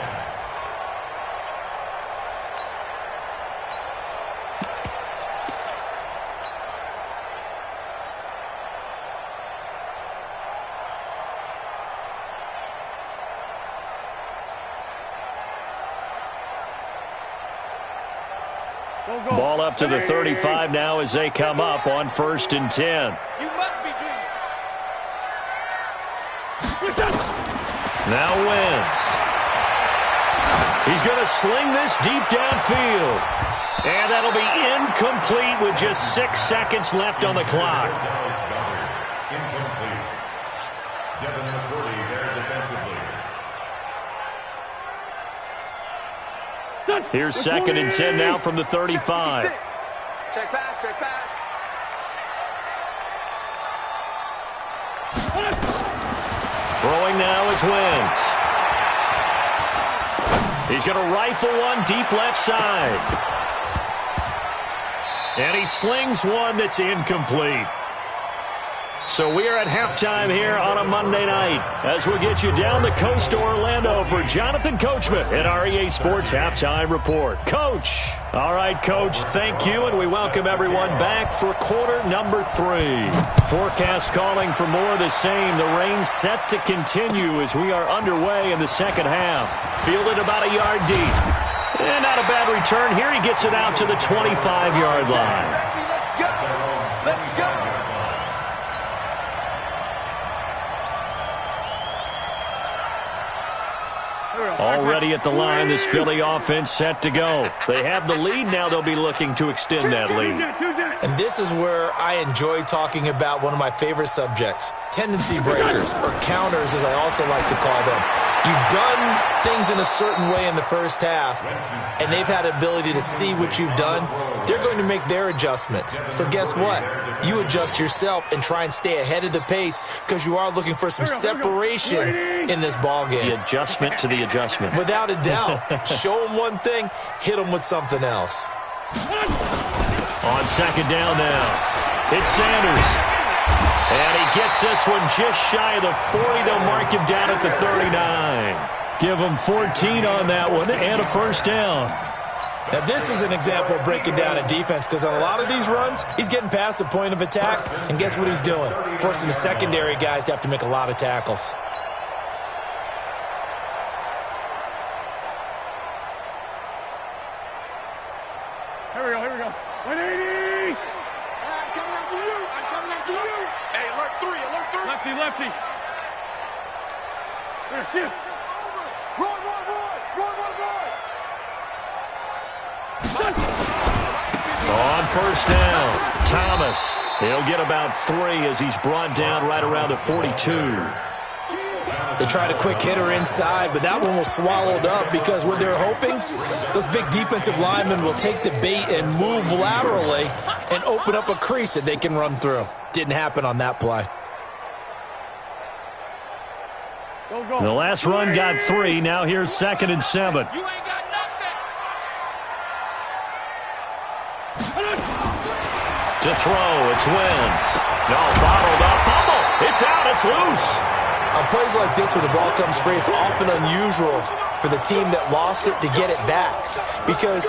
Speaker 4: Ball up to the 35 now as they come up on 1st and 10.
Speaker 6: You must be Junior.
Speaker 4: Now Wentz. He's going to sling this deep downfield. And that'll be incomplete with just 6 seconds left on the clock.
Speaker 5: Incomplete. Devin McCourty there defensively.
Speaker 4: Here's 2nd and 10 now from the 35.
Speaker 6: Check pass, check pass.
Speaker 4: Throwing now is Wentz. He's going to rifle one deep left side. And he slings one that's incomplete. So we are at halftime here on a Monday night as we get you down the coast to Orlando for Jonathan Coachman at our EA Sports Halftime Report. Coach. All right, Coach, thank you, and we welcome everyone back for quarter number 3. Forecast calling for more of the same. The rain set to continue as we are underway in the second half. Fielded about a yard deep. And not a bad return here. He gets it out to the 25-yard line.
Speaker 6: Let's go. Let's go.
Speaker 4: Already at the line, this Philly offense set to go. They have the lead now. They'll be looking to extend that lead.
Speaker 7: And this is where I enjoy talking about one of my favorite subjects, tendency breakers, or counters as I also like to call them. You've done things in a certain way in the first half, and they've had the ability to see what you've done. They're going to make their adjustments. So guess what? You adjust yourself and try and stay ahead of the pace because you are looking for some separation in this ball game.
Speaker 4: The adjustment to the adjustment.
Speaker 7: Without a doubt. Show them one thing, hit them with something else.
Speaker 4: On second down now, it's Sanders. And he gets this one just shy of the 40. They'll mark him down at the 39. Give him 14 on that one and a first down.
Speaker 7: Now, this is an example of breaking down a defense because on a lot of these runs, he's getting past the point of attack, and guess what he's doing? Forcing the secondary guys to have to make a lot of tackles.
Speaker 6: Here we go. 180! I'm coming after you! Hey, alert 3! Lefty! There, shift! Roy!
Speaker 4: On first down, Thomas. He'll get about 3 as he's brought down right around the 42.
Speaker 7: They tried a quick hitter inside, but that one was swallowed up because what they're hoping, those big defensive linemen will take the bait and move laterally and open up a crease that they can run through. Didn't happen on that play.
Speaker 4: The last run got 3. Now here's 2nd and 7.
Speaker 6: You ain't got nothing.
Speaker 4: To throw, it's Wentz. No, bottled up, fumble. It's out, it's loose.
Speaker 7: On plays like this where the ball comes free, it's often unusual for the team that lost it to get it back because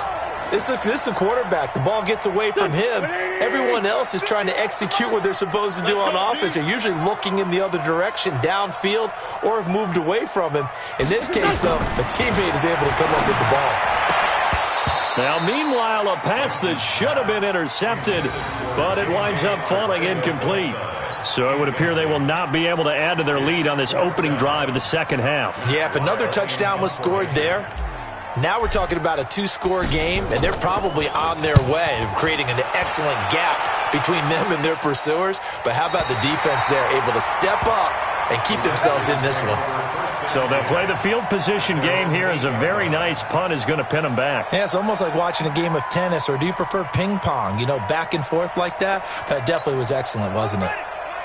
Speaker 7: this is the quarterback. The ball gets away from him. Everyone else is trying to execute what they're supposed to do on offense. They're usually looking in the other direction, downfield, or have moved away from him. In this case, though, a teammate is able to come up with the ball.
Speaker 4: Now, meanwhile, a pass that should have been intercepted, but it winds up falling incomplete. So it would appear they will not be able to add to their lead on this opening drive of the second half.
Speaker 7: Yeah, if another touchdown was scored there, now we're talking about a 2-score game, and they're probably on their way of creating an excellent gap between them and their pursuers. But how about the defense there, able to step up and keep themselves in this one?
Speaker 4: So they'll play the field position game here as a very nice punt is going to pin them back.
Speaker 7: Yeah, it's almost like watching a game of tennis, or do you prefer ping pong, back and forth like that? That definitely was excellent, wasn't it?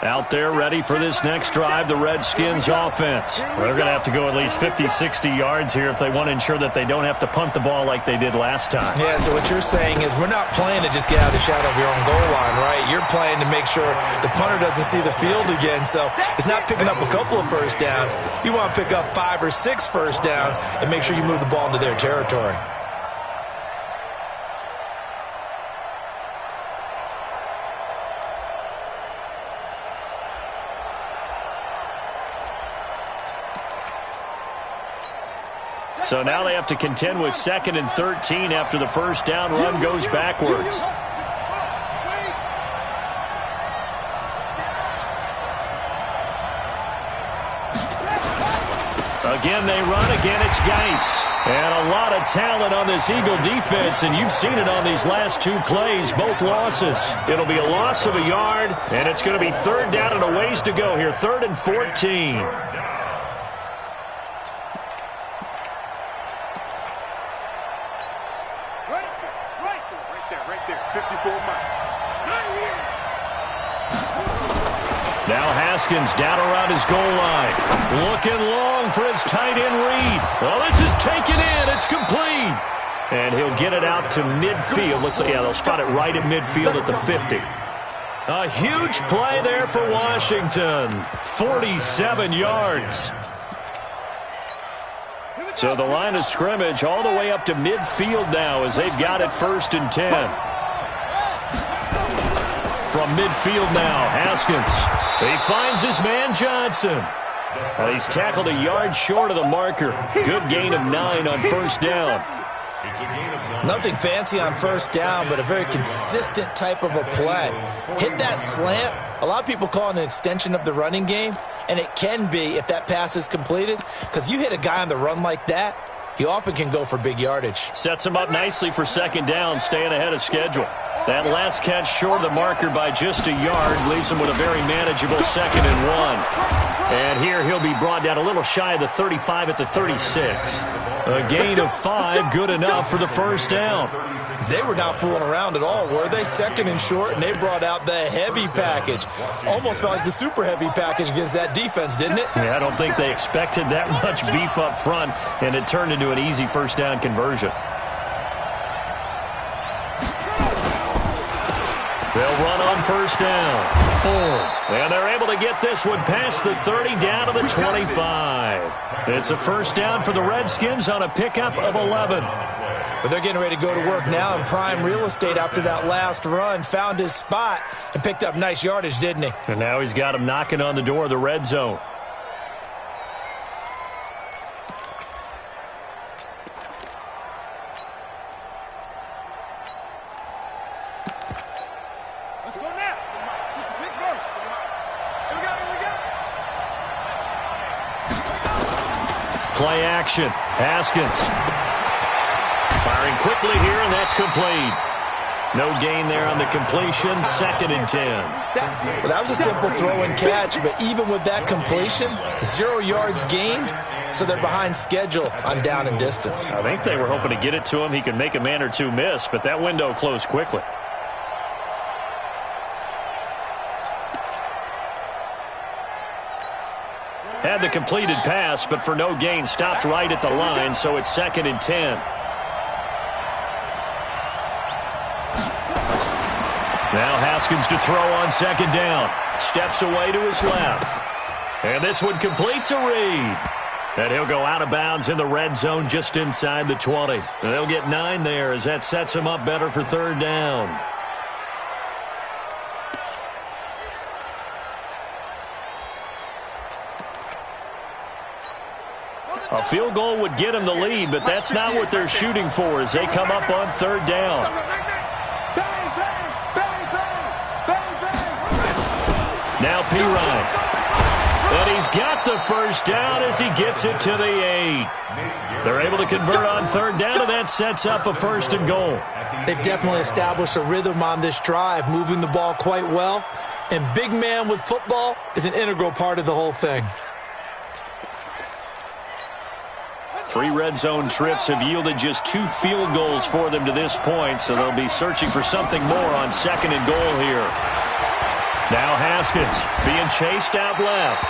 Speaker 4: Out there ready for this next drive, the Redskins offense. They're going to have to go at least 50, 60 yards here if they want to ensure that they don't have to punt the ball like they did last time.
Speaker 7: Yeah, so what you're saying is we're not playing to just get out of the shadow of your own goal line, right? You're playing to make sure the punter doesn't see the field again. So it's not picking up a couple of first downs. You want to pick up 5 or 6 first downs and make sure you move the ball into their territory.
Speaker 4: So now they have to contend with 2nd and 13 after the first down run goes backwards. Again, they run. Again, it's Geis. And a lot of talent on this Eagle defense, and you've seen it on these last 2 plays, both losses. It'll be a loss of a yard, and it's going to be 3rd down and a ways to go here, 3rd and 14. Now Haskins down around his goal line. Looking long for his tight end read. Well, this is taken in. It's complete. And he'll get it out to midfield. Looks like, they'll spot it right at midfield at the 50. A huge play there for Washington. 47 yards. So the line of scrimmage all the way up to midfield now as they've got it 1st and 10. From midfield now, Haskins. He finds his man Johnson. And he's tackled a yard short of the marker. Good gain of 9 on 1st down.
Speaker 7: Nothing fancy on 1st down, but a very consistent type of a play. Hit that slant. A lot of people call it an extension of the running game, and it can be if that pass is completed, because you hit a guy on the run like that, he often can go for big yardage. Sets him up nicely for 2nd down, staying ahead of schedule. That last catch short of the marker by just a yard leaves him with a very manageable 2nd and 1. And here he'll be brought down a little shy of the 35 at the 36. A gain of 5, good enough for the 1st down. They were not fooling around at all, were they? 2nd and short, and they brought out the heavy package. Almost felt like the super heavy package against that defense, didn't it? Yeah, I don't think they expected that much beef up front, and it turned into an easy 1st down conversion. They'll run on 1st down. 4. And they're able to get this one past the 30 down to the 25. It's a 1st down for the Redskins on a pickup of 11. But they're getting ready to go to work now in prime real estate after that last run. Found his spot and picked up nice yardage, didn't he? And now he's got him knocking on the door of the red zone. Play action. Haskins firing quickly here, and that's complete.
Speaker 4: No gain there on the completion, 2nd and 10.
Speaker 7: Well, that was a simple throw and catch, but even with that completion, 0 yards gained, so they're behind schedule on down and distance.
Speaker 4: I think they were hoping to get it to him. He could make a man or two miss, but that window closed quickly. Had the completed pass, but for no gain, stopped right at the line, so it's 2nd and 10. Now Haskins to throw on 2nd down. Steps away to his left. And this one complete to Reed. And he'll go out of bounds in the red zone just inside the 20. And they'll get 9 there as that sets him up better for 3rd down. A field goal would get him the lead, but that's not what they're shooting for as they come up on 3rd down. Now Pirine. And he's got the 1st down as he gets it to the 8. They're able to convert on 3rd down, and that sets up a 1st and goal.
Speaker 7: They've definitely established a rhythm on this drive, moving the ball quite well. And big man with football is an integral part of the whole thing.
Speaker 4: 3 red zone trips have yielded just 2 field goals for them to this point, so they'll be searching for something more on 2nd and goal here. Now Haskins being chased out left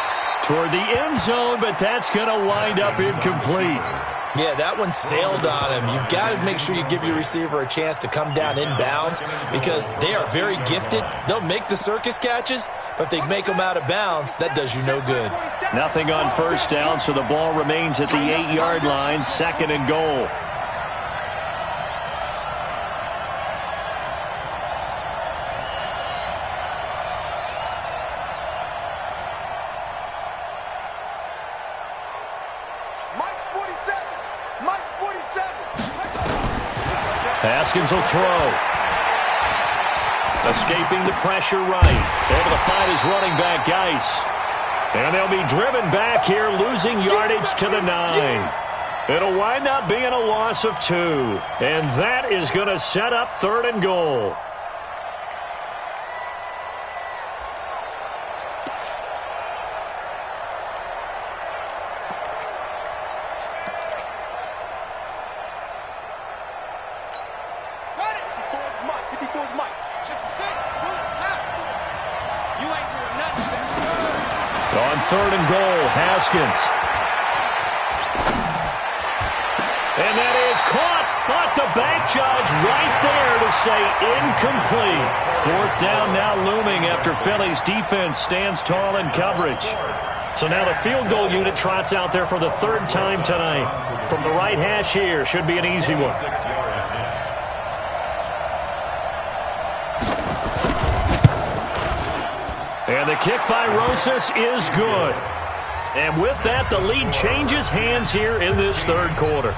Speaker 4: toward the end zone, but that's going to wind up incomplete.
Speaker 7: Yeah, that one sailed on him. You've got to make sure you give your receiver a chance to come down inbounds because they are very gifted. They'll make the circus catches, but if they make them out of bounds, that does you no good.
Speaker 4: Nothing on 1st down, so the ball remains at the 8-yard line, 2nd and goal. Haskins will throw. Escaping the pressure right. Able to find his running back, Geis. And they'll be driven back here, losing yardage to the 9. It'll wind up being a loss of 2. And that is going to set up 3rd and goal. On 3rd and goal, Haskins. And that is caught, but the bank judge right there to say incomplete. 4th down now looming after Philly's defense stands tall in coverage. So now the field goal unit trots out there for the 3rd time tonight. From the right hash here, should be an easy one. And the kick by Rosas is good. And with that, the lead changes hands here in this 3rd quarter.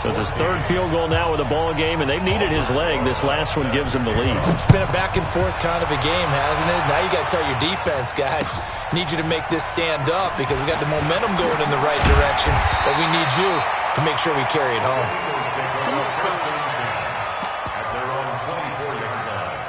Speaker 4: So it's his 3rd field goal now with a ball game, and they've needed his leg. This last one gives him the lead.
Speaker 7: It's been a back-and-forth kind of a game, hasn't it? Now you got to tell your defense, guys, need you to make this stand up because we got the momentum going in the right direction, but we need you to make sure we carry it home.
Speaker 5: At their own 24-yard line.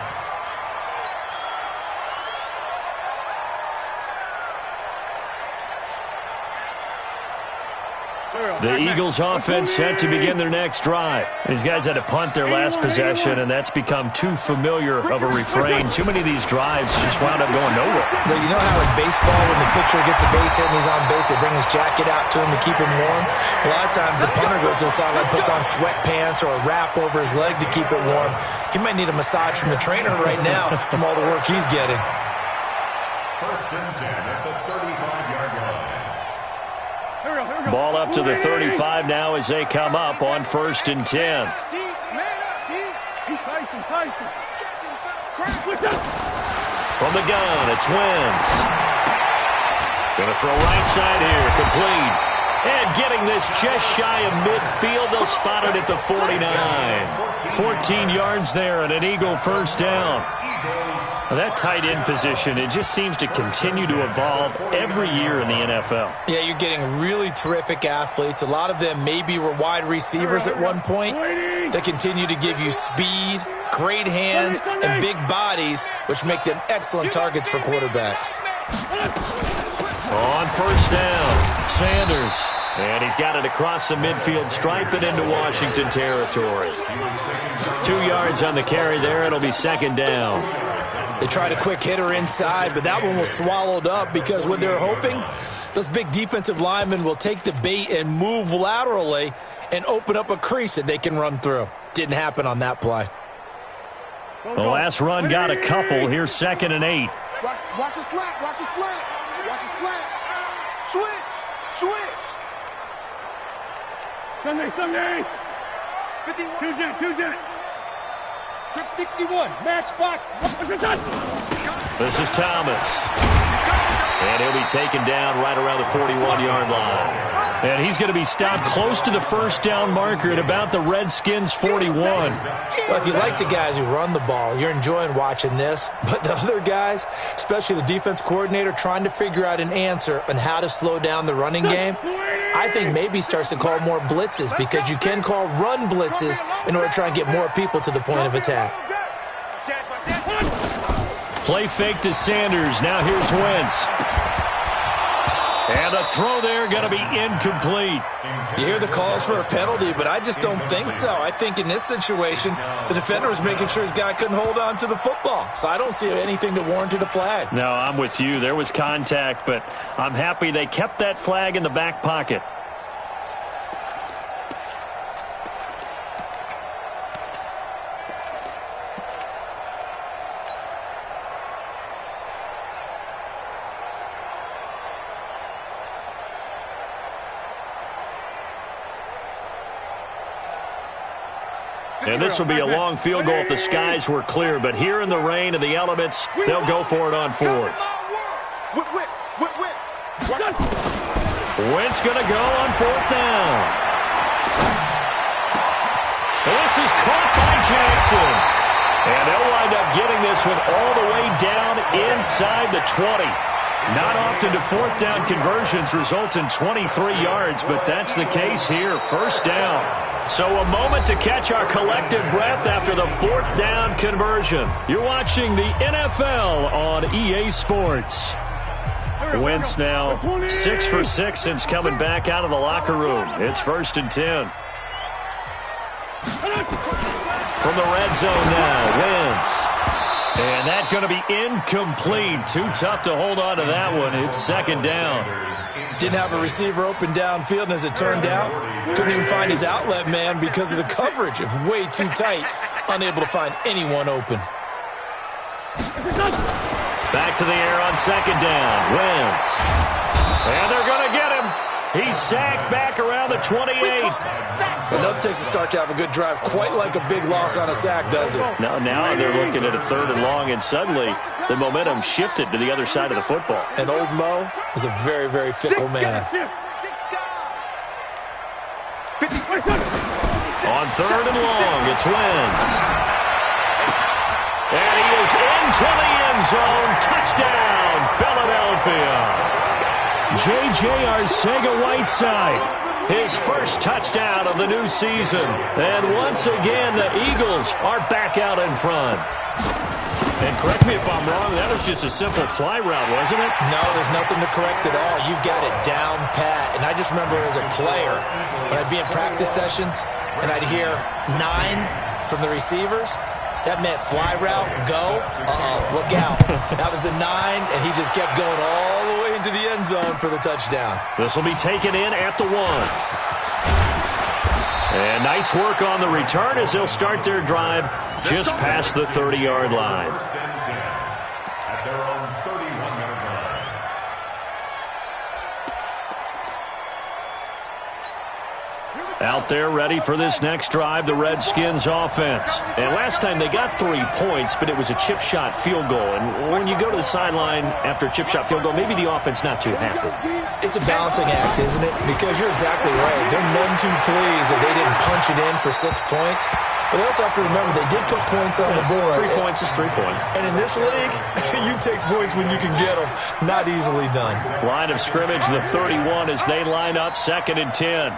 Speaker 4: The Eagles offense set to begin their next drive. These guys had to punt their last possession, and that's become too familiar of a refrain. Too many of these drives just wound up going nowhere.
Speaker 7: Well, you know how in baseball when the pitcher gets a base hit and he's on base, they bring his jacket out to him to keep him warm? A lot of times the punter goes to the sideline, puts on sweatpants or a wrap over his leg to keep it warm. He might need a massage from the trainer right now from all the work he's getting.
Speaker 5: 1st and 10 at the 35-yard line.
Speaker 4: Ball up to the 35 now as they come up on 1st and 10. From the gun, it's Wentz. Going to throw right side here, complete. And getting this just shy of midfield, they'll spot it at the 49. 14 yards there and an Eagle 1st down. Well, that tight end position, it just seems to continue to evolve every year in the NFL.
Speaker 7: Yeah, you're getting really terrific athletes. A lot of them maybe were wide receivers at one point. that continue to give you speed, great hands, and big bodies, which make them excellent targets for quarterbacks.
Speaker 4: On first down, Sanders. And he's got it across the midfield stripe and into Washington territory. 2 yards on the carry there. It'll be second down.
Speaker 7: They tried a quick hitter inside, but that one was swallowed up because what they're hoping, those big defensive linemen will take the bait and move laterally and open up a crease that they can run through. Didn't happen on that play.
Speaker 4: The last run got a couple. Here's 2nd and 8.
Speaker 1: Watch a slant. Watch a slant. Watch a slant. Switch.
Speaker 6: Sunday. 51. Two jet. Strip 61. Match box.
Speaker 4: This is Thomas. And he'll be taken down right around the 41-yard line. And he's going to be stopped close to the first down marker at about the Redskins' 41.
Speaker 7: Well, if you like the guys who run the ball, you're enjoying watching this. But the other guys, especially the defense coordinator, trying to figure out an answer on how to slow down the running game, I think maybe starts to call more blitzes because you can call run blitzes in order to try and get more people to the point of attack.
Speaker 4: Play fake to Sanders. Now here's Wentz. And the throw there going to be incomplete.
Speaker 7: You hear the calls for a penalty, but I just don't think so. I think in this situation, the defender was making sure his guy couldn't hold on to the football. So I don't see anything to warrant a flag.
Speaker 4: No, I'm with you. There was contact, but I'm happy they kept that flag in the back pocket. And this will be a long field goal if the skies were clear. But here in the rain and the elements, they'll go for it on 4th. Wentz going to go on 4th down. This is caught by Jackson. And they'll wind up getting this one all the way down inside the 20. Not often do 4th down conversions result in 23 yards, but that's the case here. First down. So a moment to catch our collective breath after the 4th down conversion. You're watching the NFL on EA Sports. Wentz now 6 for 6 since coming back out of the locker room. It's 1st and 10. From the red zone now, Wentz. And that's going to be incomplete. Too tough to hold on to that one. It's 2nd down.
Speaker 7: Didn't have a receiver open downfield, and as it turned out, couldn't even find his outlet man because of the coverage. It was way too tight, unable to find anyone open.
Speaker 4: Back to the air on 2nd down. Wentz. And they're going to get him. He's sacked back around the 28.
Speaker 7: Well, nothing takes a start to have a good drive, quite like a big loss on a sack, does it?
Speaker 4: Now they're looking at a 3rd and long, and suddenly the momentum shifted to the other side of the football.
Speaker 7: And old Mo is a very, very fickle man.
Speaker 4: On 3rd and long, it's Wentz. And he is into the end zone. Touchdown, Philadelphia. J.J. Arcega-Whiteside, his first touchdown of the new season. And once again, the Eagles are back out in front. And correct me if I'm wrong, that was just a simple fly route, wasn't it?
Speaker 7: No, there's nothing to correct at all. You've got it down pat. And I just remember as a player, when I'd be in practice sessions, and I'd hear 9 from the receivers, that meant fly route, go, look out. That was the 9, and he just kept going all the way into the end zone for the touchdown.
Speaker 4: This will be taken in at the 1. And nice work on the return as they'll start their drive just past the 30-yard line.
Speaker 5: At their own 31-yard line.
Speaker 4: Out there ready for this next drive, the Redskins offense. And last time they got 3 points, but it was a chip shot field goal. And when you go to the sideline after a chip shot field goal, maybe the offense not too happy.
Speaker 7: It's a balancing act, isn't it? Because you're exactly right. They're none too pleased that they didn't punch it in for 6 points. But they also have to remember they did put points on the board.
Speaker 4: 3 points is 3 points.
Speaker 7: And in this league, you take points when you can get them. Not easily done.
Speaker 4: Line of scrimmage, the 31 as they line up 2nd and 10.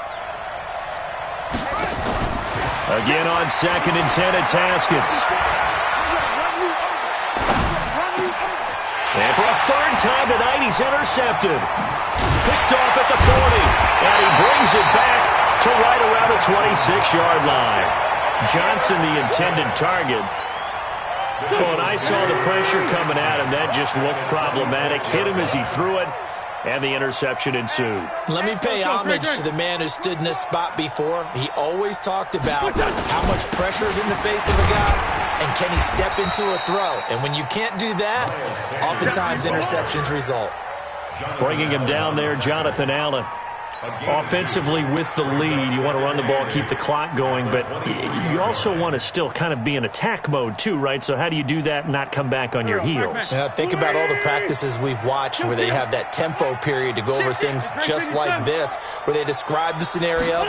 Speaker 4: Again on 2nd and 10, it's Haskins. And for a third time tonight, he's intercepted. Picked off at the 40, and he brings it back to right around the 26-yard line. Johnson, the intended target. Well, and I saw the pressure coming at him. That just looked problematic. Hit him as he threw it, and the interception ensued.
Speaker 7: Let me pay homage to the man who stood in this spot before. He always talked about how much pressure is in the face of a guy, and can he step into a throw. And when you can't do that, oftentimes interceptions result.
Speaker 4: Bringing him down there, Jonathan Allen. Offensively with the lead, you want to run the ball, keep the clock going, but you also want to still kind of be in attack mode too, right? So how do you do that and not come back on your heels?
Speaker 7: Think about all the practices we've watched where they have that tempo period to go over things just like this, where they describe the scenario,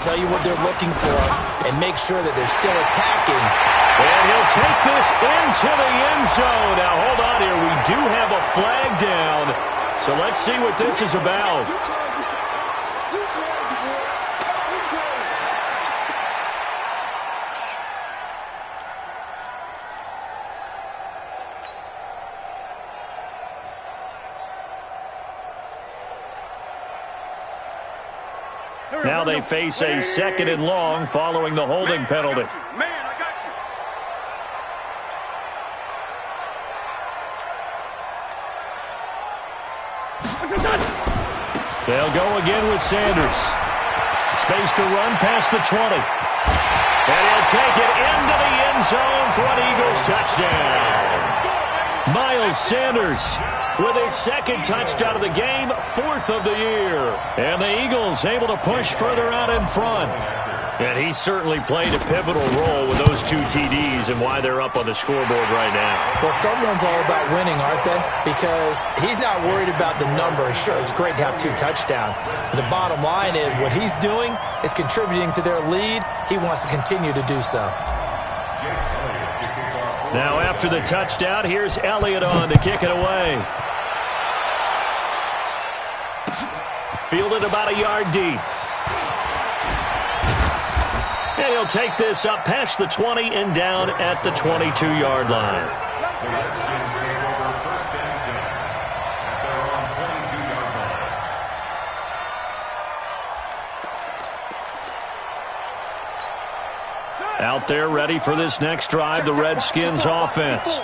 Speaker 7: tell you what they're looking for, and make sure that they're still attacking.
Speaker 4: And he'll take this into the end zone. Now, hold on here. We do have a flag down, so let's see what this is about. Now they face a 2nd and long following the holding penalty. They'll go again with Sanders. Space to run past the 20. And he'll take it into the end zone for an Eagles touchdown. Miles Sanders with his 2nd touchdown of the game, 4th of the year. And the Eagles able to push further out in front. And he certainly played a pivotal role with those 2 TDs and why they're up on the scoreboard right now.
Speaker 7: Well, someone's all about winning, aren't they? Because he's not worried about the number. Sure, it's great to have 2 touchdowns. But the bottom line is what he's doing is contributing to their lead. He wants to continue to do so.
Speaker 4: Now after the touchdown, here's Elliott on to kick it away. Fielded about a yard deep. And he'll take this up past the 20 and down at the 22-yard line.
Speaker 5: The Redskins take over 1st and 10 at their own 22-yard line.
Speaker 4: Out there ready for this next drive, the Redskins offense.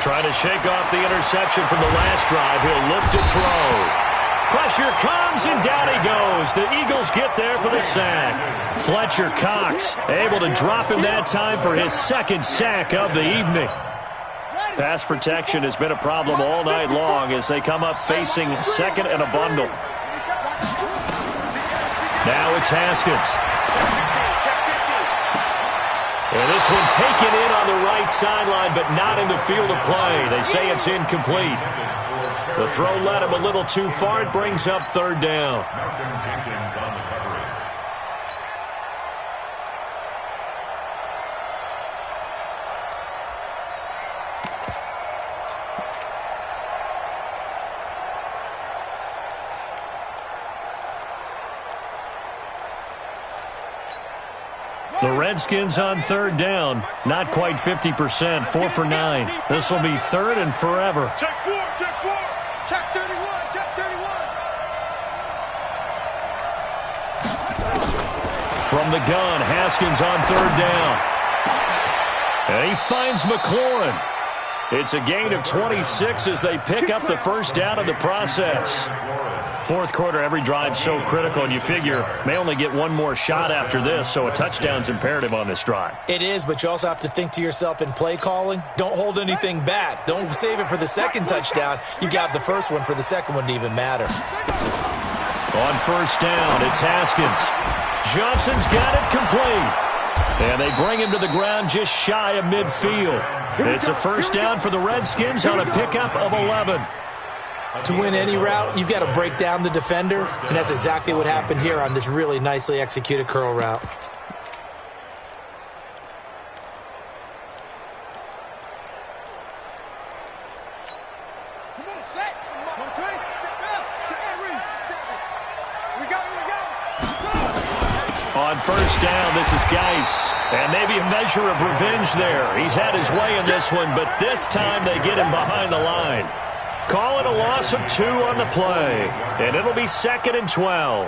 Speaker 4: Trying to shake off the interception from the last drive. He'll look to throw. Pressure comes, and down he goes. The Eagles get there for the sack. Fletcher Cox able to drop him that time for his 2nd sack of the evening. Pass protection has been a problem all night long as they come up facing 2nd and a bundle. Now it's Haskins. And this one taken in on the right sideline, but not in the field of play. They say it's incomplete. The throw led him a little too far. It brings up 3rd down.
Speaker 5: Malcolm Jenkins on the coverage.
Speaker 4: The Redskins on 3rd down. Not quite 50%. 4 for 9. This will be 3rd and forever.
Speaker 1: Check 4, check 4. Check 31, check 31.
Speaker 4: From the gun, Haskins on 3rd down. And he finds McLaurin. It's a gain of 26 as they pick up the 1st down in the process. 4th quarter, every drive so critical, and you figure may only get one more shot after this, so a touchdown's imperative on this drive.
Speaker 7: It is, but you also have to think to yourself in play calling, don't hold anything back. Don't save it for the 2nd touchdown. You got the 1st one for the 2nd one to even matter.
Speaker 4: On 1st down, it's Haskins. Johnson's got it complete. And they bring him to the ground just shy of midfield. It's a 1st down for the Redskins on a pickup of 11.
Speaker 7: To win any route, you've got to break down the defender, and that's exactly what happened here on this really nicely executed curl route.
Speaker 1: Come on, set. Come on, Trey.
Speaker 6: We go.
Speaker 4: On first down, this is Geis. And maybe a measure of revenge there. He's had his way in this one, but this time they get him behind the line. Call it a loss of 2 on the play. And it'll be 2nd and 12.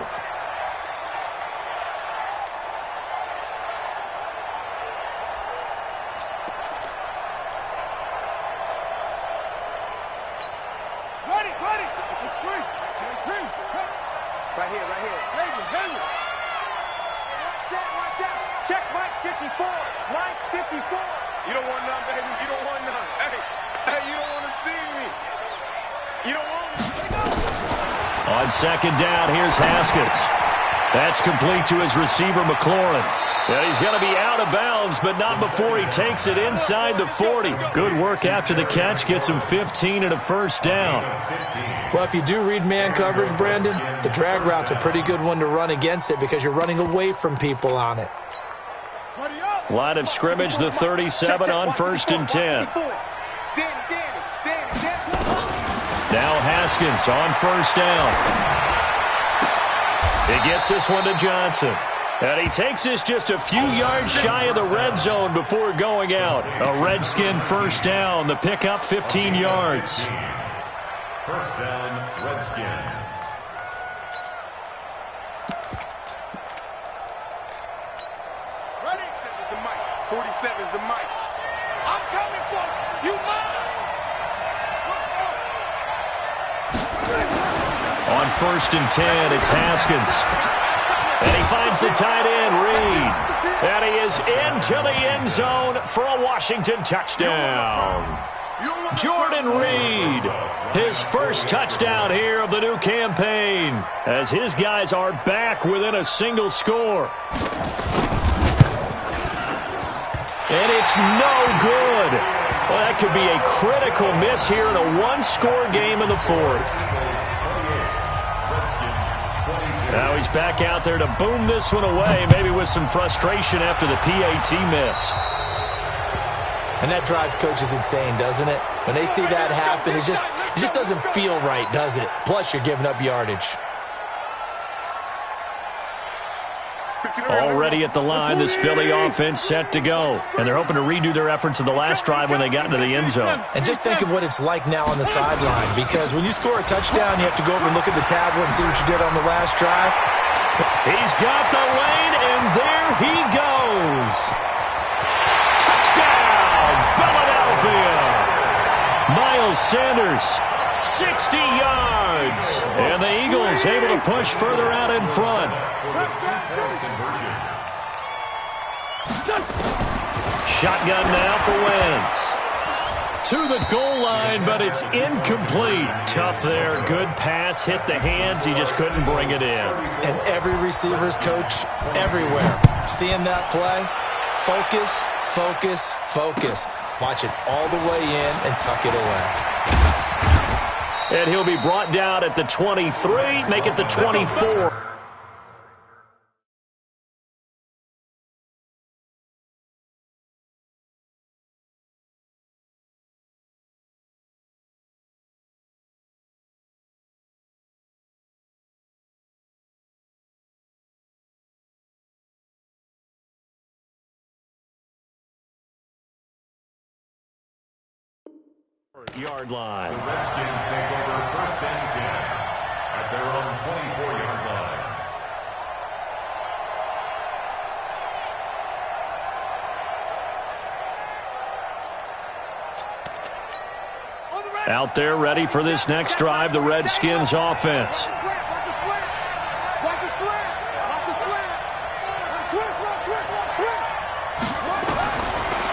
Speaker 1: Ready. It's free.
Speaker 6: Right here.
Speaker 1: Hayden.
Speaker 6: Watch out. Check Mike 54. Mike 54.
Speaker 1: You don't want none, baby. You don't want none. Hey, you don't want to see me. You don't want me.
Speaker 4: On second down, here's Haskins. That's complete to his receiver, McLaurin. And he's going to be out of bounds, but not before he takes it inside the 40. Good work after the catch. Gets him 15 and a first down.
Speaker 7: Well, if you do read man coverage, Brandon, the drag route's a pretty good one to run against it because you're running away from people on it.
Speaker 4: Line of scrimmage, the 37 on first and 10. Now Haskins on first down. He gets this one to Johnson. And he takes this just a few yards shy of the red zone before going out. A Redskin first down. The pickup 15 yards.
Speaker 5: First down, Redskins.
Speaker 1: Ready? 47's the mic. 47's the mic.
Speaker 6: I'm coming for you. You mine.
Speaker 4: On first and 10, it's Haskins. And he finds the tight end, Reed. And he is into the end zone for a Washington touchdown. Jordan Reed, his first touchdown here of the new campaign, as his guys are back within a single score. And it's no good. Well, that could be a critical miss here in a one-score game in the fourth. Now he's back out there to boom this one away, maybe with some frustration after the PAT miss.
Speaker 7: And that drives coaches insane, doesn't it? When they see that happen, it just doesn't feel right, does it? Plus, you're giving up yardage.
Speaker 4: Already at the line, this Philly offense set to go. And they're hoping to redo their efforts in the last drive when they got into the end zone.
Speaker 7: And just think of what it's like now on the sideline, because when you score a touchdown, you have to go over and look at the tablet and see what you did on the last drive.
Speaker 4: He's got the lane, and there he goes. Touchdown, Philadelphia. Miles Sanders, 60 yards. And the Eagles able to push further out in front. Shotgun now for Wentz. To the goal line, but it's incomplete. Tough there. Good pass. Hit the hands. He just couldn't bring it in.
Speaker 7: And every receiver's coach everywhere, seeing that play, focus, focus, focus. Watch it all the way in and tuck it away.
Speaker 4: And he'll be brought down at the 23, make it the 24. Yard line.
Speaker 5: The Redskins take over first and 10 at their own 24-yard line.
Speaker 4: Out there ready for this next drive, the Redskins offense.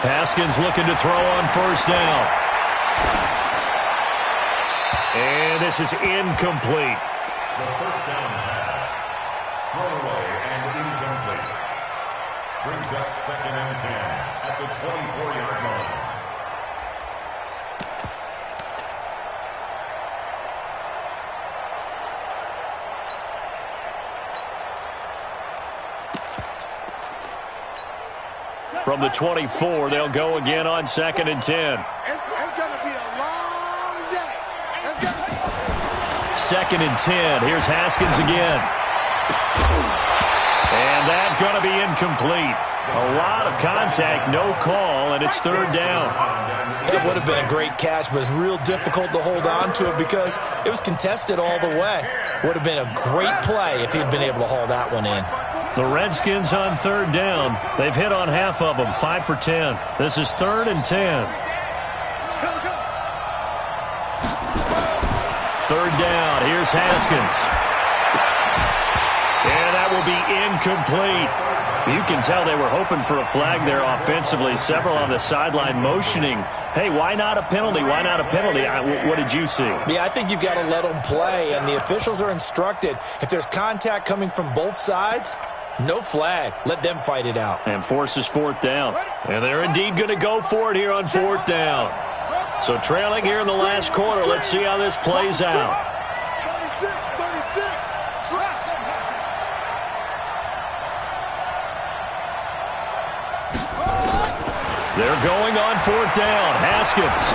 Speaker 4: Haskins looking to throw on first down. And this is incomplete.
Speaker 5: The first down pass. Thrown away and incomplete. Brings up second and 10 at the 24-yard line.
Speaker 4: From the 24, they'll go again on second and 10.
Speaker 1: It's going to be a long day.
Speaker 4: Second and 10. Here's Haskins again. And that's going to be incomplete. A lot of contact, no call, and it's third down.
Speaker 7: That would have been a great catch, but it's real difficult to hold on to it because it was contested all the way. Would have been a great play if he'd been able to haul that one in.
Speaker 4: The Redskins on third down. They've hit on half of them, 5 for 10. This is 3rd and 10. Third down. Here's Haskins. And that will be incomplete. You can tell they were hoping for a flag there offensively. Several on the sideline motioning, hey, why not a penalty? Why not a penalty? What did you see?
Speaker 7: Yeah, I think you've got to let them play, and the officials are instructed. If there's contact coming from both sides, no flag. Let them fight it out.
Speaker 4: And forces fourth down. And they're indeed going to go for it here on fourth down. So trailing here in the last quarter. Let's see how this plays out. They're going on fourth down. Haskins.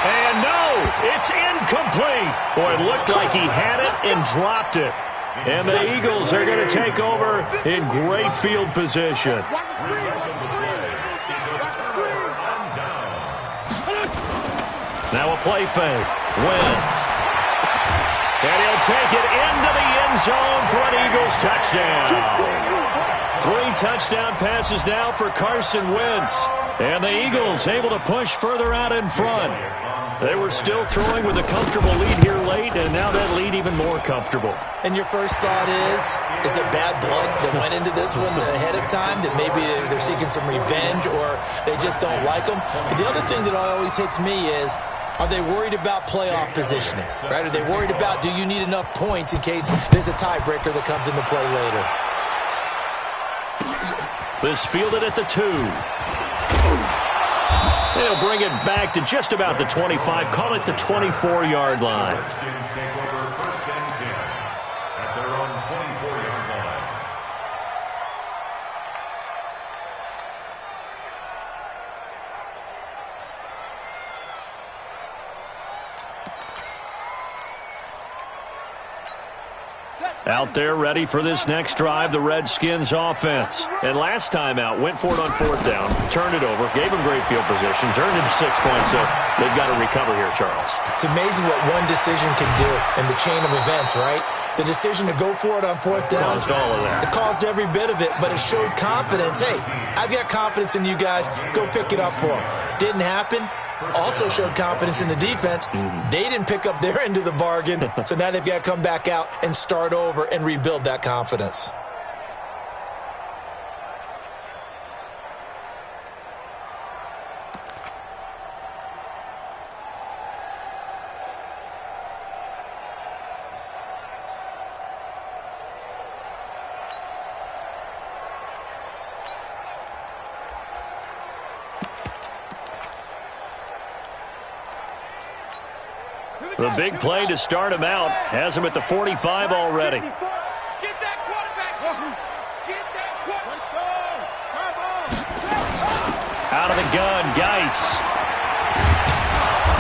Speaker 4: And no, it's incomplete. Boy, it looked like he had it and dropped it. And the Eagles are going to take over in great field position. Now a play fake. Wentz. And he'll take it into the end zone for an Eagles touchdown. 3 touchdown passes now for Carson Wentz. And the Eagles able to push further out in front. They were still throwing with a comfortable lead here late, and now that lead even more comfortable.
Speaker 7: And your first thought is it bad blood that went into this one ahead of time, that maybe they're seeking some revenge or they just don't like them? But the other thing that always hits me is, are they worried about playoff positioning? Right? Are they worried about, do you need enough points in case there's a tiebreaker that comes into play later?
Speaker 4: This fielded at the 2. They'll bring it back to just about the 25. Call it the 24-yard line.
Speaker 5: Redskins take over 1st and 10 at their own 24-yard line.
Speaker 4: Out there ready for this next drive, the Redskins offense. And last time out, went for it on fourth down, turned it over, gave them great field position, turned it to 6 points, so they've got to recover here, Charles.
Speaker 7: It's amazing what one decision can do in the chain of events, right? The decision to go for it on fourth down.
Speaker 4: Caused all of that.
Speaker 7: It caused every bit of it, but it showed confidence. Hey, I've got confidence in you guys. Go pick it up for them. Didn't happen. Also showed confidence in the defense. They didn't pick up their end of the bargain, so now they've got to come back out and start over and rebuild that confidence.
Speaker 4: The big play to start him out has him at the 45 already.
Speaker 6: Get that quarterback. Get that quarterback.
Speaker 4: Out of the gun, Geis.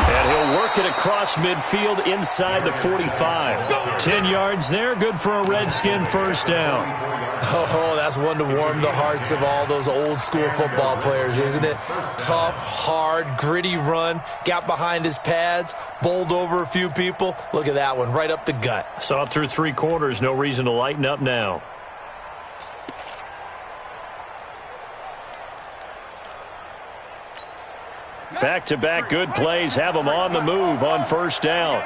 Speaker 4: And he'll work it across midfield inside the 45. 10 yards there, good for a Redskin first down.
Speaker 7: Oh, that's one to warm the hearts of all those old school football players, isn't it? Tough, hard, gritty run, got behind his pads, bowled over a few people. Look at that one, right up the gut.
Speaker 4: Saw it through 3 quarters, no reason to lighten up now. Back-to-back good plays have them on the move on first down.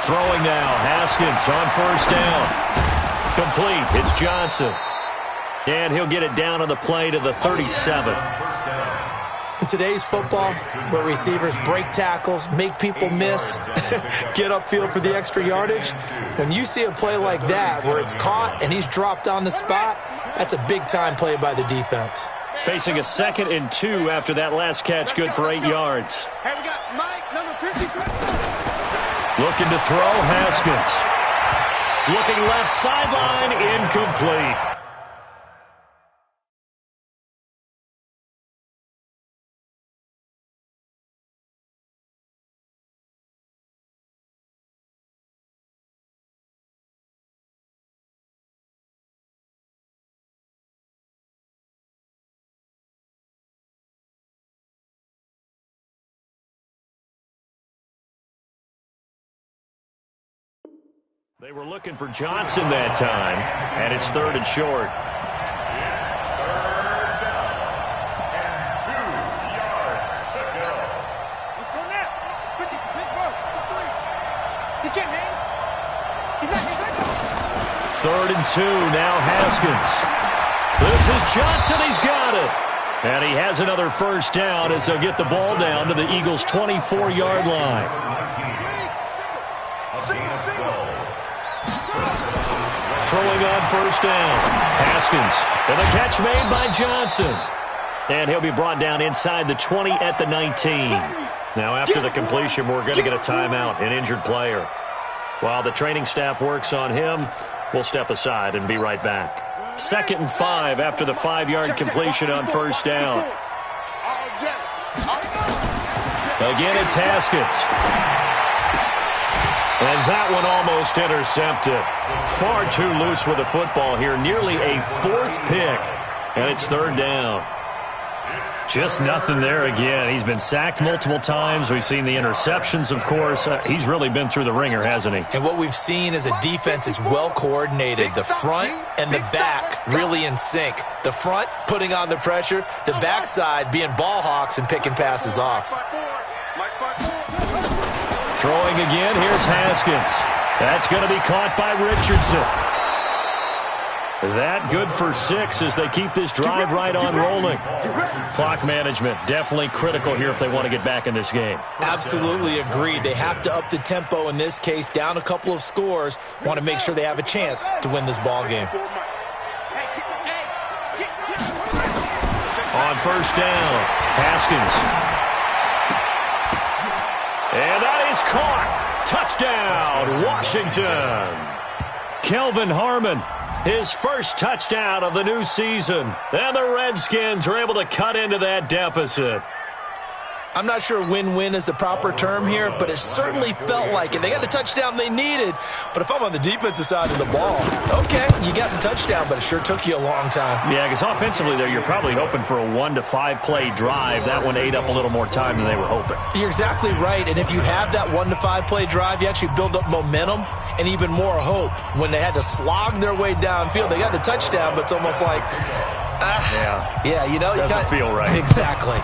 Speaker 4: Throwing now, Haskins on first down. Complete, it's Johnson. And he'll get it down on the play to the 37.
Speaker 7: In today's football, where receivers break tackles, make people miss, get upfield for the extra yardage, when you see a play like that where it's caught and he's dropped on the spot, that's a big-time play by the defense.
Speaker 4: Facing a 2nd and 2 after that last catch, good for 8 yards.
Speaker 6: Hey, we got Mike, number 53.
Speaker 4: Looking to throw, Haskins. Looking left sideline, incomplete. They were looking for Johnson that time, and it's 3rd and short.
Speaker 6: Let's go now. 50, Pittsburgh, 3. He can't hang. He's not
Speaker 4: 3rd and 2, now Haskins. This is Johnson, he's got it. And he has another first down as they'll get the ball down to the Eagles' 24-yard line. Throwing on first down. Haskins. And the catch made by Johnson. And he'll be brought down inside the 20 at the 19. Now after the completion, we're going to get a timeout, an injured player. While the training staff works on him, we'll step aside and be right back. 2nd and 5 after the 5-yard completion on first down. Again, it's Haskins. And that one almost intercepted. Far too loose with the football here. Nearly a 4th pick. And it's 3rd down. Just nothing there again. He's been sacked multiple times. We've seen the interceptions, of course. He's really been through the ringer, hasn't he?
Speaker 7: And what we've seen is a defense is well coordinated. The front and the back really in sync. The front putting on the pressure. The backside being ball hawks and picking passes off.
Speaker 4: Throwing again, here's Haskins. That's going to be caught by Richardson. That good for 6 as they keep this drive right on rolling. Clock management definitely critical here if they want to get back in this game.
Speaker 7: Absolutely agreed. They have to up the tempo in this case, down a couple of scores. Want to make sure they have a chance to win this ball game.
Speaker 4: On first down, Haskins. And that is caught. Touchdown, Washington. Kelvin Harmon, his first touchdown of the new season. And the Redskins are able to cut into that deficit.
Speaker 7: I'm not sure win-win is the proper term here, but it certainly felt like it. They got the touchdown they needed, but if I'm on the defensive side of the ball, okay, you got the touchdown, but it sure took you a long time.
Speaker 4: Yeah, because offensively there, you're probably hoping for a 1 to 5 play drive. That one ate up a little more time than they were hoping.
Speaker 7: You're exactly right, and if you have that 1 to 5 play drive, you actually build up momentum and even more hope. When they had to slog their way downfield, they got the touchdown, but it's almost like, yeah, you know,
Speaker 4: doesn't feel right.
Speaker 7: Exactly.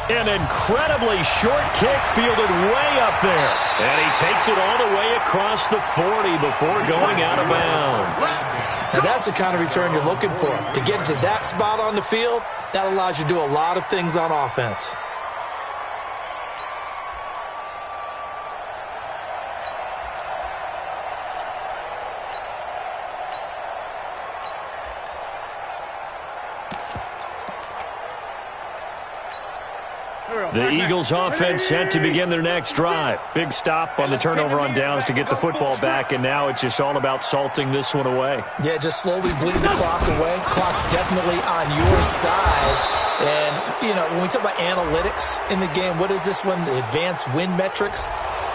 Speaker 4: An incredibly short kick fielded way up there. And he takes it all the way across the 40 before going out of bounds.
Speaker 7: Now that's the kind of return you're looking for. To get to that spot on the field, that allows you to do a lot of things on offense.
Speaker 4: The Eagles offense set to begin their next drive. Big stop on the turnover on downs to get the football back, and now it's just all about salting this one away.
Speaker 7: Yeah, just slowly bleed the clock away. Clock's definitely on your side. And, you know, when we talk about analytics in the game, what is this one? The advanced win metrics?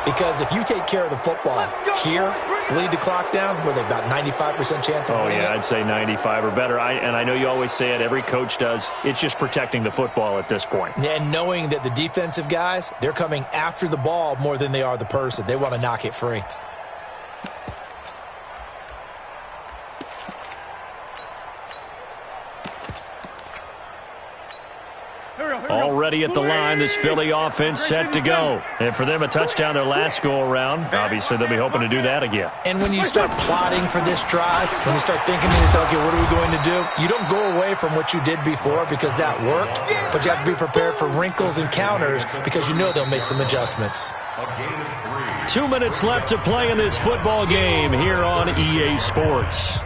Speaker 7: Because if you take care of the football here, bleed the clock down, were they about 95% chance of winning it?
Speaker 4: I'd say 95 or better. And I know you always say it, every coach does. It's just protecting the football at this point.
Speaker 7: And knowing that the defensive guys, they're coming after the ball more than they are the person. They want to knock it free.
Speaker 4: Already at the line, this Philly offense set to go. And for them, a touchdown their last go-around. Obviously, they'll be hoping to do that again.
Speaker 7: And when you start plotting for this drive, when you start thinking to yourself, okay, what are we going to do? You don't go away from what you did before because that worked, but you have to be prepared for wrinkles and counters because you know they'll make some adjustments.
Speaker 4: 2 minutes left to play in this football game here on EA Sports.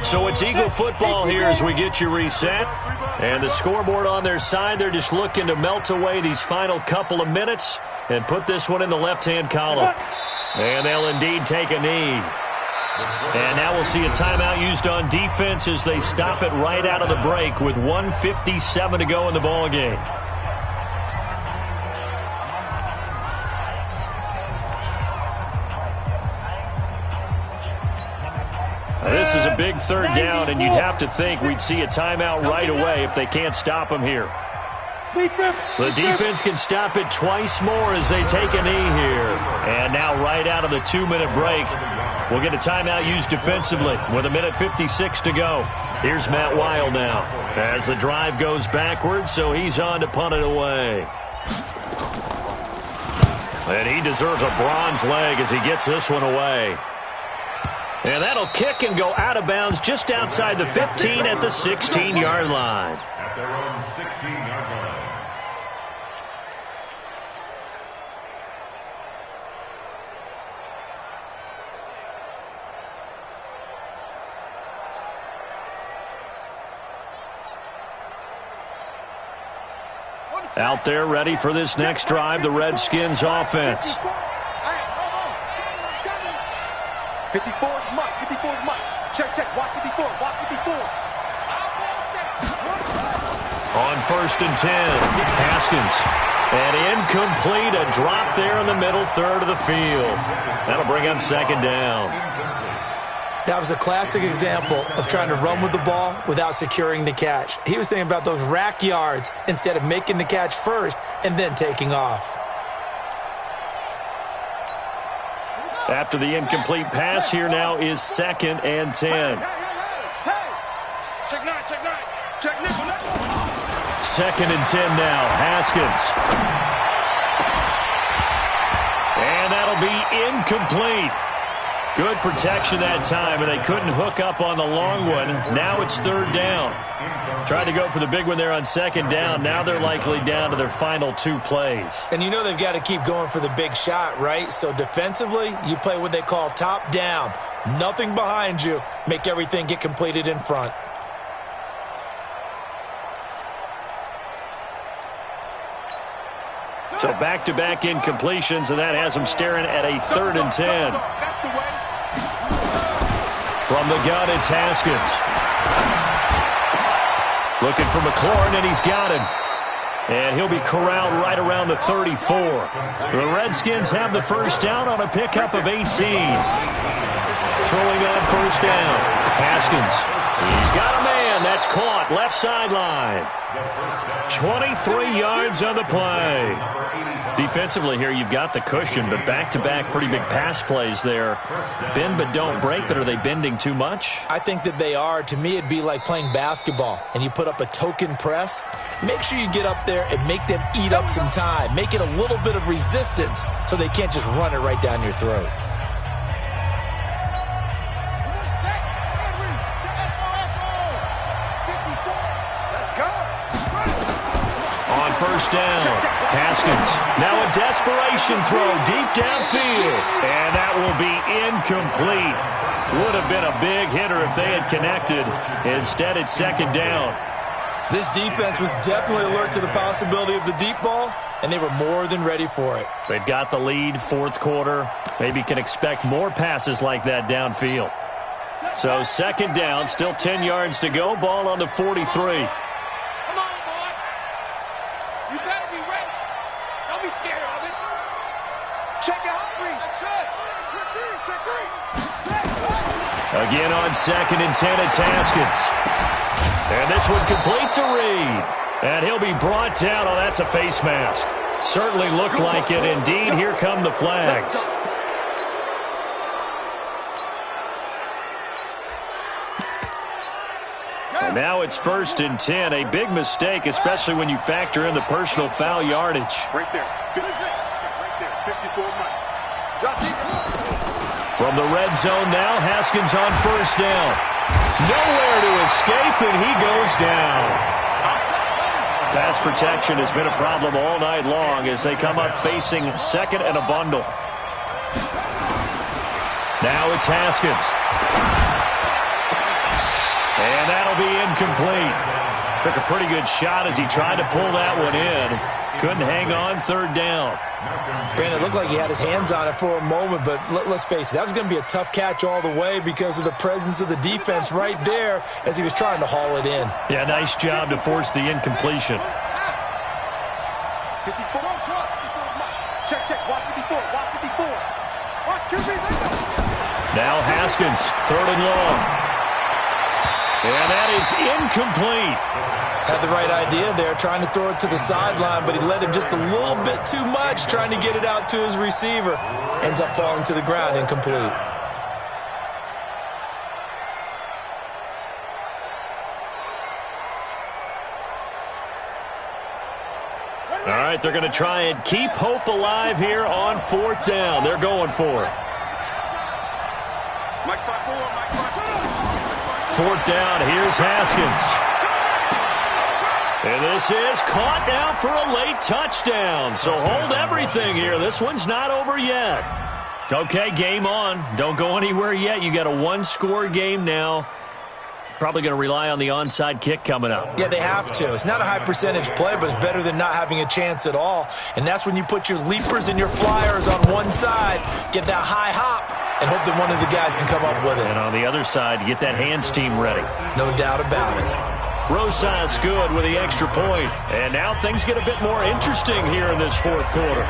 Speaker 4: So it's Eagle football here as we get you reset. And the scoreboard on their side, they're just looking to melt away these final couple of minutes and put this one in the left-hand column. And they'll indeed take a knee. And now we'll see a timeout used on defense as they stop it right out of the break with 1:57 to go in the ballgame. This is a big third down, and you'd have to think we'd see a timeout right away if they can't stop him here. The defense can stop it twice more as they take a knee here. And now right out of the 2-minute break, we'll get a timeout used defensively with 1:56 to go. Here's Matt Weil now as the drive goes backwards, so he's on to punt it away. And he deserves a bronze leg as he gets this one away. And that'll kick and go out of bounds just outside the 15 at the 16-yard line.
Speaker 5: At their own 16-yard line.
Speaker 4: Out there ready for this next drive, the Redskins offense.
Speaker 1: 54 is Mike. 54 is Mike. Check, check. Watch 54. Watch 54.
Speaker 4: On 1st and 10, Haskins. And incomplete, a drop there in the middle third of the field. That'll bring up 2nd down.
Speaker 7: That was a classic example of trying to run with the ball without securing the catch. He was thinking about those rack yards instead of making the catch first and then taking off.
Speaker 4: After the incomplete pass, here now is 2nd and 10.
Speaker 6: Check 9, check 9. Check nickel, nickel.
Speaker 4: 2nd and 10 now, Haskins. And that'll be incomplete. Good protection that time, and they couldn't hook up on the long one. Now it's 3rd down. Tried to go for the big one there on 2nd down. Now they're likely down to their final 2 plays.
Speaker 7: And you know they've got to keep going for the big shot, right? So defensively, you play what they call top down. Nothing behind you. Make everything get completed in front.
Speaker 4: So back-to-back incompletions, and that has them staring at a 3rd and 10. From the gun, it's Haskins. Looking for McLaurin, and he's got him. And he'll be corralled right around the 34. The Redskins have the 1st down on a pickup of 18. Throwing on 1st down. Haskins. He's got a man. That's caught. Left sideline. 23 yards on the play. Defensively here, you've got the cushion, but back-to-back pretty big pass plays there. Bend but don't break, but are they bending too much?
Speaker 7: I think that they are. To me, it'd be like playing basketball, and you put up a token press. Make sure you get up there and make them eat up some time. Make it a little bit of resistance so they can't just run it right down your throat.
Speaker 4: On 1st down, Haskins. Now a desperation throw deep downfield. And that will be incomplete. Would have been a big hitter if they had connected. Instead, it's 2nd down.
Speaker 7: This defense was definitely alert to the possibility of the deep ball, and they were more than ready for it.
Speaker 4: They've got the lead, 4th quarter. Maybe can expect more passes like that downfield. So 2nd down, still 10 yards to go. Ball on the 43. Again on 2nd and 10, it's Haskins. And this one complete to Reed. And he'll be brought down. Oh, that's a face mask. Certainly looked like it. Indeed, here come the flags. And now it's 1st and 10. A big mistake, especially when you factor in the personal foul yardage.
Speaker 1: Right there. Right there. 54 Mike. Drop deep.
Speaker 4: From the red zone now, Haskins on 1st down. Nowhere to escape, and he goes down. Pass protection has been a problem all night long as they come up facing 2nd and a bundle. Now it's Haskins. And that'll be incomplete. Took a pretty good shot as he tried to pull that one in. Couldn't hang on, 3rd down.
Speaker 7: Brandon, it looked like he had his hands on it for a moment, but let's face it, that was going to be a tough catch all the way because of the presence of the defense right there as he was trying to haul it in.
Speaker 4: Yeah, nice job to force the incompletion.
Speaker 1: 54. Check, check. Watch 54. Watch 54. Watch QB.
Speaker 4: Now Haskins, 3rd and long. And that is incomplete.
Speaker 7: Had the right idea there, trying to throw it to the sideline, but he led him just a little bit too much, trying to get it out to his receiver. Ends up falling to the ground, incomplete.
Speaker 4: All right, they're going to try and keep hope alive here on 4th down. They're going for it. 4th down, here's Haskins. And this is caught now for a late touchdown. So hold everything here. This one's not over yet. Okay, game on. Don't go anywhere yet. You got a 1-score game now. Probably going to rely on the onside kick coming up.
Speaker 7: Yeah, they have to. It's not a high percentage play, but it's better than not having a chance at all. And that's when you put your leapers and your flyers on one side, get that high hop, and hope that one of the guys can come up with it.
Speaker 4: And on the other side, get that hands team ready.
Speaker 7: No doubt about it.
Speaker 4: Rosas good with the extra point. And now things get a bit more interesting here in this 4th quarter.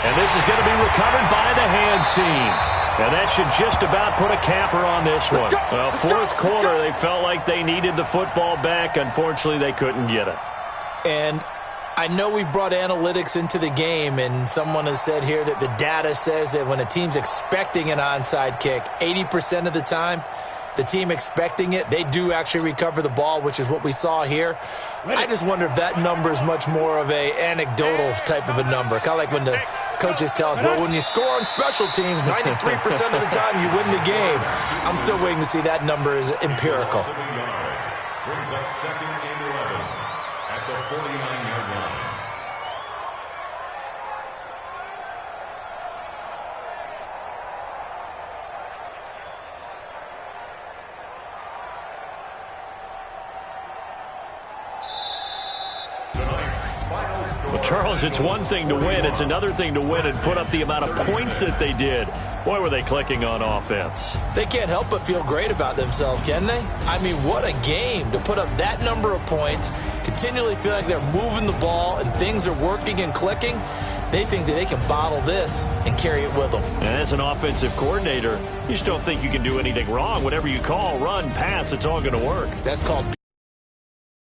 Speaker 4: And this is going to be recovered by the hands team. And that should just about put a capper on this one. Well, 4th quarter, they felt like they needed the football back. Unfortunately, they couldn't get it.
Speaker 7: And I know we brought analytics into the game, and someone has said here that the data says that when a team's expecting an onside kick, 80% of the time, the team expecting it, they do actually recover the ball, which is what we saw here. I just wonder if that number is much more of a anecdotal type of a number. Kind of like when the coaches tell us, well, when you score on special teams, 93% of the time you win the game. I'm still waiting to see that number is empirical.
Speaker 5: Brings up 2nd and 11 at the 49-yard line.
Speaker 4: Well, Charles, it's one thing to win. It's another thing to win and put up the amount of points that they did. Boy, were they clicking on offense.
Speaker 7: They can't help but feel great about themselves, can they? I mean, what a game to put up that number of points, continually feel like they're moving the ball and things are working and clicking. They think that they can bottle this and carry it with them.
Speaker 4: And as an offensive coordinator, you just don't think you can do anything wrong. Whatever you call, run, pass, it's all going to work.
Speaker 7: That's called